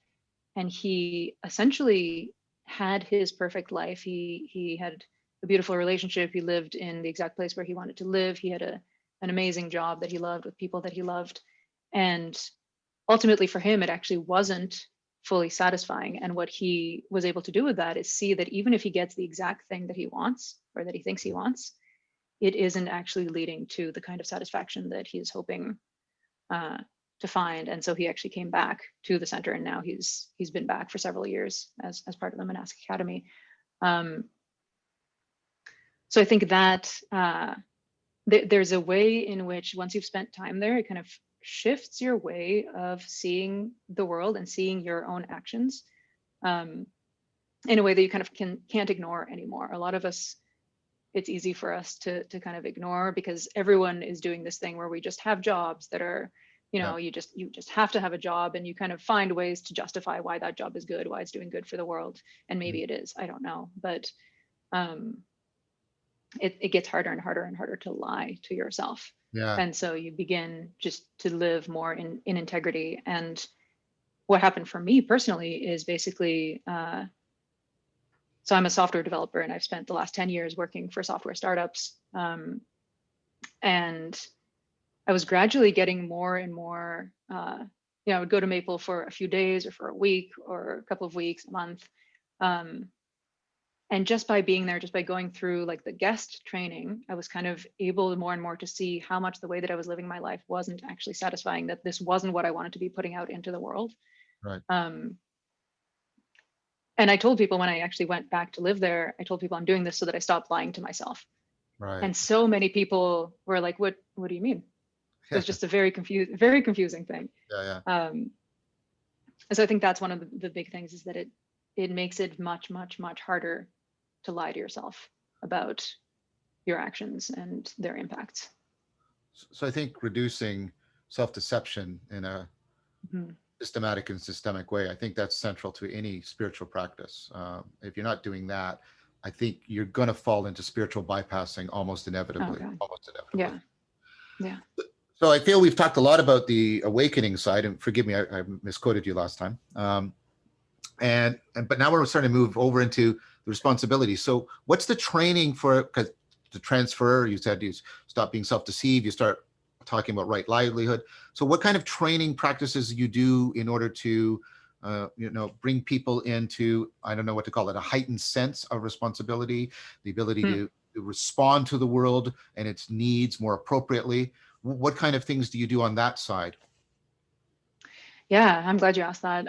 and he essentially had his perfect life. He had a beautiful relationship. He lived in the exact place where he wanted to live. He had an amazing job that he loved with people that he loved. And ultimately for him, it actually wasn't fully satisfying. And what he was able to do with that is see that even if he gets the exact thing that he wants or that he thinks he wants, it isn't actually leading to the kind of satisfaction that he's hoping uh, to find. And so he actually came back to the center, and now he's been back for several years as part of the monastic academy. Um, so I think that there's a way in which once you've spent time there, it kind of shifts your way of seeing the world and seeing your own actions um, in a way that you kind of can't ignore anymore. A lot of us, it's easy for us to kind of ignore because everyone is doing this thing where we just have jobs that are, you Yeah. know, you just have to have a job, and you kind of find ways to justify why that job is good, why it's doing good for the world. And maybe it is, I don't know, but um, it gets harder and harder and harder to lie to yourself. Yeah. And so you begin just to live more in integrity. And what happened for me personally is basically so I'm a software developer, and I've spent the last 10 years working for software startups. And I was gradually getting more and more, you know, I would go to Maple for a few days or for a week or a couple of weeks, a month. Um, and just by being there, just by going through like the guest training, I was kind of able more and more to see how much the way that I was living my life wasn't actually satisfying, that this wasn't what I wanted to be putting out into the world. Right. Um, and I told people when I actually went back to live there, I told people I'm doing this so that I stopped lying to myself. Right. And so many people were like, what do you mean? It Yeah. was just a very confusing thing. Yeah. Yeah. Um, and so I think that's one of the big things, is that it makes it much harder to lie to yourself about your actions and their impacts. So I think reducing self-deception in a Mhm. systematic and systemic way, I think that's central to any spiritual practice. If you're not doing that, I think you're going to fall into spiritual bypassing almost Oh inevitably. God. Almost inevitably. Yeah. Yeah. So I feel we've talked a lot about the awakening side, and forgive me, I misquoted you last time. And but now we're starting to move over into the responsibility. So what's the training for? Because the transfer, you said you stop being self-deceived, you start talking about right livelihood. So what kind of training practices you do in order to bring people into, I don't know what to call it, a heightened sense of responsibility, the ability Hmm. to respond to the world and its needs more appropriately? What kind of things do you do on that side? Yeah, I'm glad you asked that.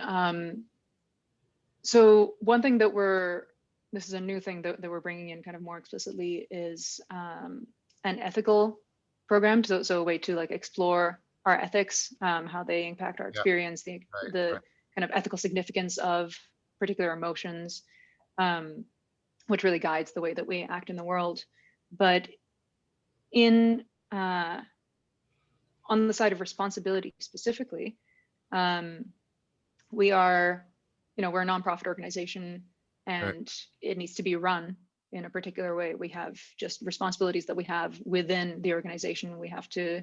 So one thing that this is a new thing that we're bringing in kind of more explicitly, is an ethical program. So a way to like explore our ethics, how they impact our Yeah, experience, right, the right, kind of ethical significance of particular emotions, um, which really guides the way that we act in the world. But in on the side of responsibility specifically, um, we are we're a nonprofit organization Right. and it needs to be run in a particular way. We have just responsibilities that we have within the organization. We have to,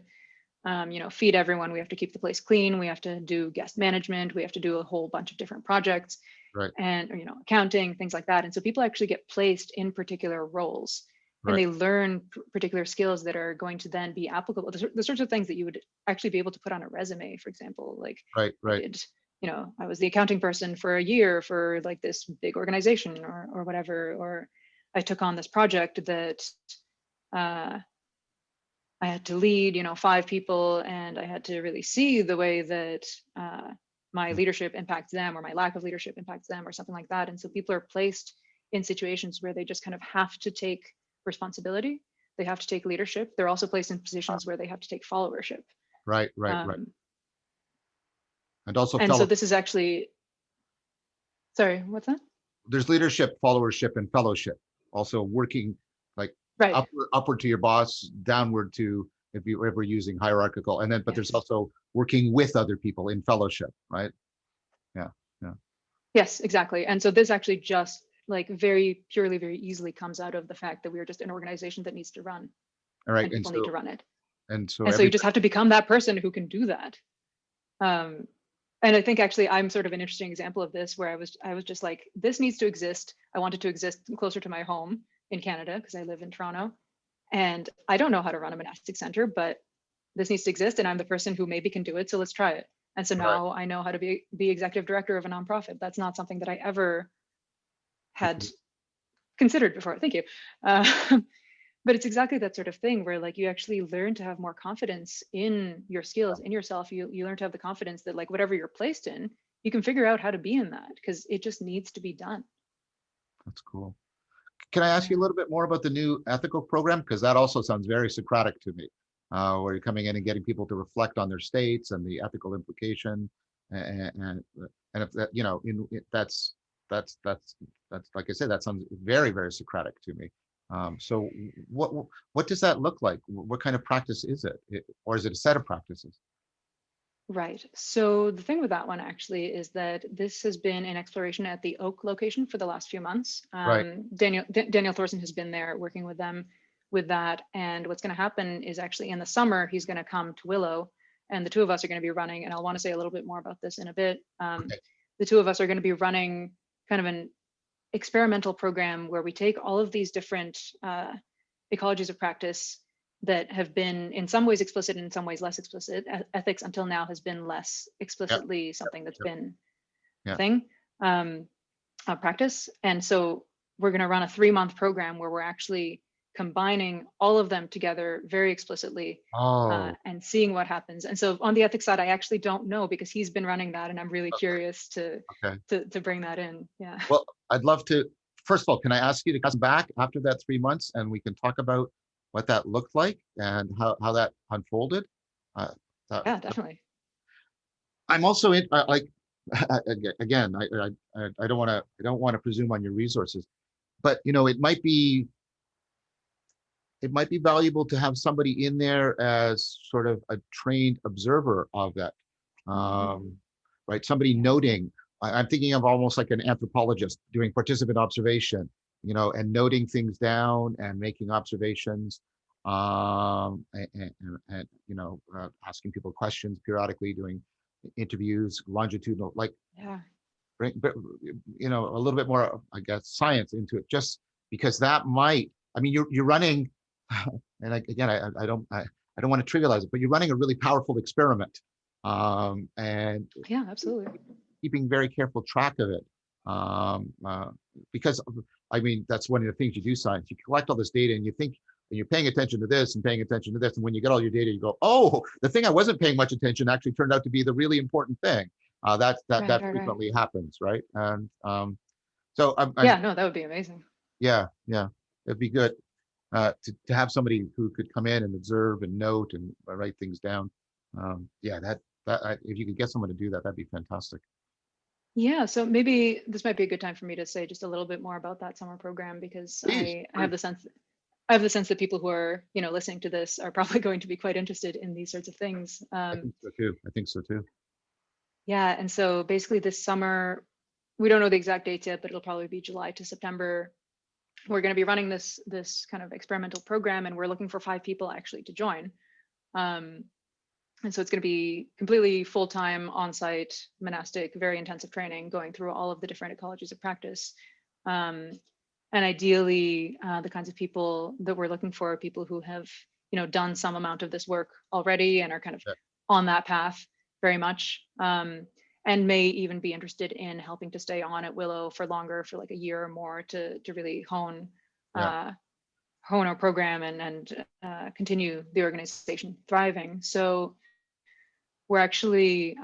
feed everyone. We have to keep the place clean. We have to do guest management. We have to do a whole bunch of different projects Right. and, accounting, things like that. And so people actually get placed in particular roles and Right. they learn particular skills that are going to then be applicable. The sorts of things that you would actually be able to put on a resume, for example, like Right. I Right. did, I was the accounting person for a year for like this big organization or whatever, or I took on this project that uh, I had to lead, 5 people, and I had to really see the way that my Mm. leadership impacts them, or my lack of leadership impacts them, or something like that. And so people are placed in situations where they just kind of have to take responsibility. They have to take leadership. They're also placed in positions where they have to take followership. Right. Right. Right. Um, And also and so fellow. this is actually, sorry, what's that? There's leadership, followership, and fellowship. Also working like Right. upward to your boss, downward to if you ever using hierarchical, and then but there's Yes. also working with other people in fellowship, right? Yeah. Yeah. Yes, exactly. And so this actually just like very purely, very easily comes out of the fact that we're just an organization that needs to run All right. and people need to run it. And so And so you everybody. just have to become that person who can do that. Um, and I think actually I'm sort of an interesting example of this where I was just like, this needs to exist. I want it to exist closer to my home in Canada because I live in Toronto. And I don't know how to run a monastic center, but this needs to exist and I'm the person who maybe can do it. So let's try it. And so Right. now I know how to be executive director of a nonprofit. That's not something that I ever had considered before. Thank you. Uh, but it's exactly that sort of thing where like you actually learn to have more confidence in your skills, in yourself. You learn to have the confidence that like whatever you're placed in, you can figure out how to be in that because it just needs to be done. That's cool. Can I ask you a Yeah. little bit more about the new ethical program? Because that also sounds very Socratic to me, where you're coming in and getting people to reflect on their states and the ethical implication, and if that, that's like I said, that sounds very, very Socratic to me. So what does that look like? What kind of practice is it? Or is it a set of practices? Right. So the thing with that one actually is that this has been in exploration at the Oak location for the last few months. Right. Daniel Thorson has been there working with them with that. And what's going to happen is actually in the summer, he's going to come to Willow and the two of us are going to be running, and I'll want to say a little bit more about this in a bit. Okay. The two of us are going to be running kind of an experimental program where we take all of these different ecologies of practice that have been in some ways explicit and in some ways less explicit. Ethics until now has been less Yep. explicitly something that's Yep. been a Yeah. thing, um, practice. And so we're going to run a 3-month program where we're actually combining all of them together very explicitly Oh. and seeing what happens. And so on the ethics side, I actually don't know because he's been running that, and I'm really Okay. curious to Okay. to bring that in. Yeah. Well, I'd love to. First of all, can I ask you to come back after that 3 months and we can talk about what that looked like and how that unfolded? Uh, that, Yeah, definitely. I'm also in like again, I don't want to presume on your resources, but it might be valuable to have somebody in there as sort of a trained observer of that, Mm, right? Somebody yeah. noting. I'm thinking of almost like an anthropologist doing participant observation, and noting things down and making observations, and asking people questions periodically, doing interviews, longitudinal, like Yeah. bring, a little bit more, I guess, science into it, just because that might. I mean, you're running, and again, I don't want to trivialize it, but you're running a really powerful experiment, and Yeah, absolutely. keeping very careful track of it, because I mean that's one of the things you do science. You collect all this data, and you think, and you're paying attention to this and paying attention to this, and when you get all your data, you go, oh, the thing I wasn't paying much attention actually turned out to be the really important thing. Right, That right, right. frequently happens, right? And so I'm Yeah, no, that would be amazing. yeah, yeah, it'd be good to have somebody who could come in and observe and note and write things down. Yeah, if you could get someone to do that, that'd be fantastic. Yeah, so maybe this might be a good time for me to say just a little bit more about that summer program because Please, I have please. the sense that people who are, listening to this are probably going to be quite interested in these sorts of things. I think so too. I think so too. Yeah, and so basically this summer we don't know the exact dates yet, but it'll probably be July to September. We're going to be running this kind of experimental program, and we're looking for 5 people actually to join. And so it's going to be completely full-time, on-site, monastic, very intensive training, going through all of the different ecologies of practice. And ideally, the kinds of people that we're looking for are people who have, done some amount of this work already and are kind of Yeah. on that path very much, and may even be interested in helping to stay on at Willow for longer, for like a year or more, to really hone Yeah. our program and continue the organization thriving. So we're actually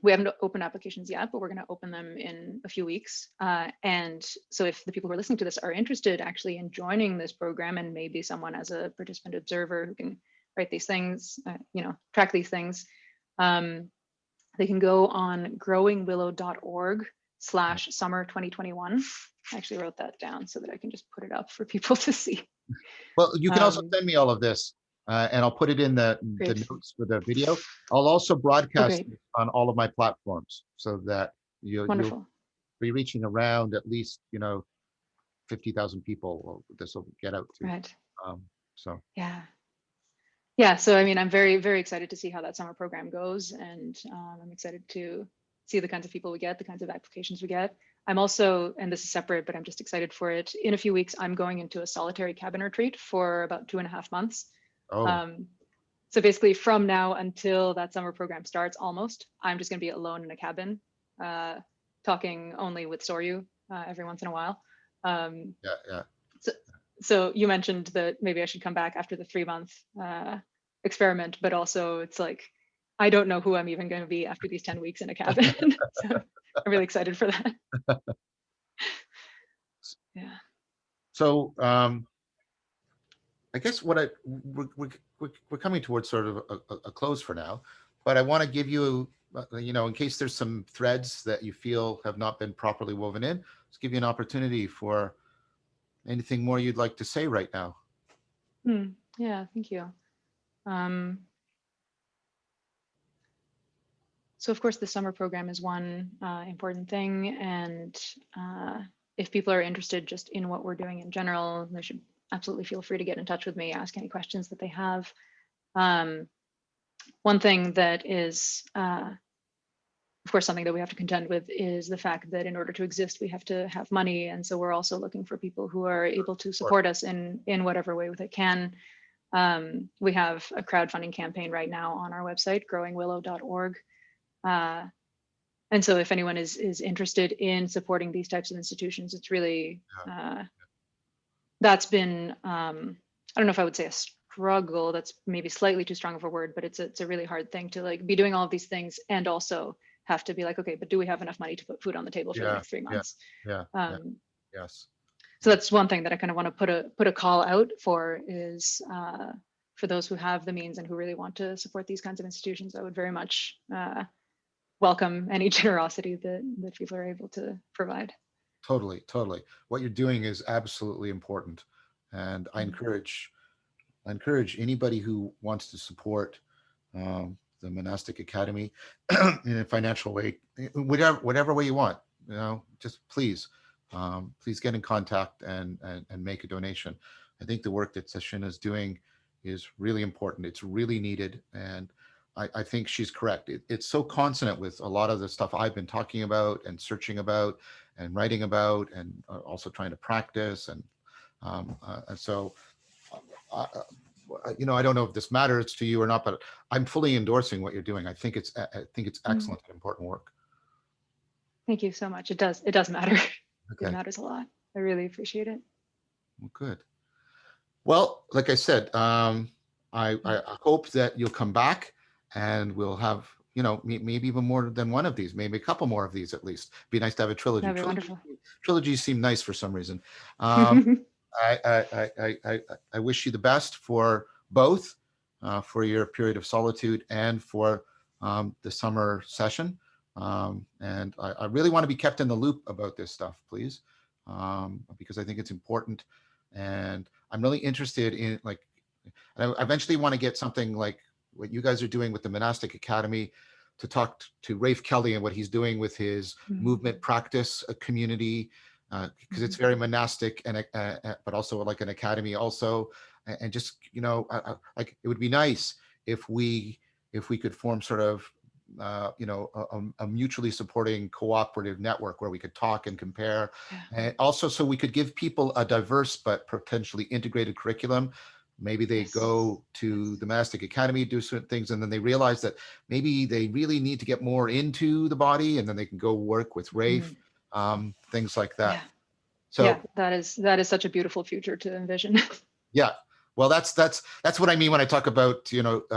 we haven't opened applications yet, but we're going to open them in a few weeks. And so if the people who are listening to this are interested actually in joining this program, and maybe someone as a participant observer who can write these things, track these things, they can go on growingwillow.org/summer 2021. I actually wrote that down so that I can just put it up for people to see. Well, you can also send me all of this, and I'll put it in the Great. notes for the video. I'll also Oh, broadcast great. it on all of my platforms so that you'll Wonderful. be reaching around at least 50,000 people. This will get out to. Right. So Yeah. Yeah. So, I mean, I'm very, very excited to see how that summer program goes. And I'm excited to see the kinds of people we get, the kinds of applications we get. I'm also, and this is separate, but I'm just excited for it. In a few weeks, I'm going into a solitary cabin retreat for about 2.5 months. oh So basically from now until that summer program starts, almost, I'm just going to be alone in a cabin, talking only with Soryu every once in a while. yeah. So you mentioned that maybe I should come back after the 3-month experiment, but also it's like, I don't know who I'm even going to be after these 10 weeks in a cabin. So I'm really excited for that. Yeah. So I guess we're coming towards sort of a close for now, but I want to give you, in case there's some threads that you feel have not been properly woven in, let's give you an opportunity for anything more you'd like to say right now. Yeah, thank you. So of course, the summer program is one important thing. And if people are interested just in what we're doing in general, they should absolutely feel free to get in touch with me, ask any questions that they have. One thing that is, of course, something that we have to contend with is the fact that in order to exist, we have to have money. And so we're also looking for people who are able to support us in whatever way they can. We have a crowdfunding campaign right now on our website, growingwillow.org. And so if anyone is interested in supporting these types of institutions, it's really, that's been, I don't know if I would say a struggle, that's maybe slightly too strong of a word, but it's a really hard thing to like be doing all of these things and also have to be like, okay, but do we have enough money to put food on the table for the next 3 months? Yes. So that's one thing that I kind of want to put a call out for is for those who have the means and who really want to support these kinds of institutions. I would very much welcome any generosity that people are able to provide. Totally. What you're doing is absolutely important, and I encourage anybody who wants to support the Monastic Academy in a financial way, whatever way you want. Just please get in contact and make a donation. I think the work that Seishin is doing is really important. It's really needed, and I think she's correct. It's so consonant with a lot of the stuff I've been talking about and searching about and writing about, and also trying to practice. And so, I don't know if this matters to you or not, but I'm fully endorsing what you're doing. I think it's excellent and important work. Thank you so much. It does matter. Okay. It matters a lot. I really appreciate it. Well, good. Well, like I said, I hope that you'll come back and we'll have, maybe even more than one of these, maybe a couple more of these at least. Be nice to have a trilogy. That'd be wonderful. Trilogies seem nice for some reason. I wish you the best for both, for your period of solitude and for the summer session. And I really want to be kept in the loop about this stuff, please, because I think it's important. And I'm really interested in, like, I eventually want to get something like what you guys are doing with the Monastic Academy, to talk to Rafe Kelly and what he's doing with his movement practice community, because it's very monastic and but also like an academy also, and just like it would be nice if we could form sort of a mutually supporting cooperative network where we could talk and compare, and also so we could give people a diverse but potentially integrated curriculum. Maybe they go to the monastic academy, do certain things, and then they realize that maybe they really need to get more into the body, and then they can go work with Rafe, things like that. Yeah, So that is such a beautiful future to envision. yeah, well, that's what I mean when I talk about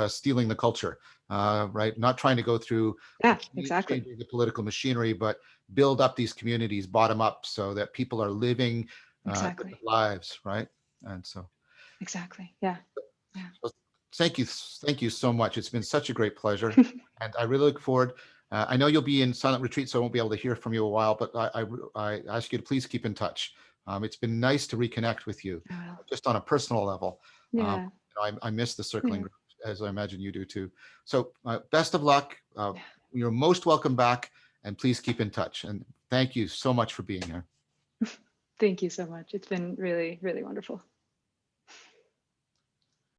stealing the culture, right? Not trying to go through Yeah, exactly. changing the political machinery, but build up these communities bottom up so that people are living Exactly. different lives, right? And so. Exactly. Yeah. Yeah. So thank you so much. It's been such a great pleasure, and I really look forward. I know you'll be in silent retreat, so I won't be able to hear from you a while. But I ask you to please keep in touch. It's been nice to reconnect with you, I will. just on a personal level. Um, Yeah. I miss the circling Yeah. group, as I imagine you do too. So best of luck. Yeah. You're most welcome back, and please keep in touch. And thank you so much for being here. Thank you so much. It's been really, really wonderful.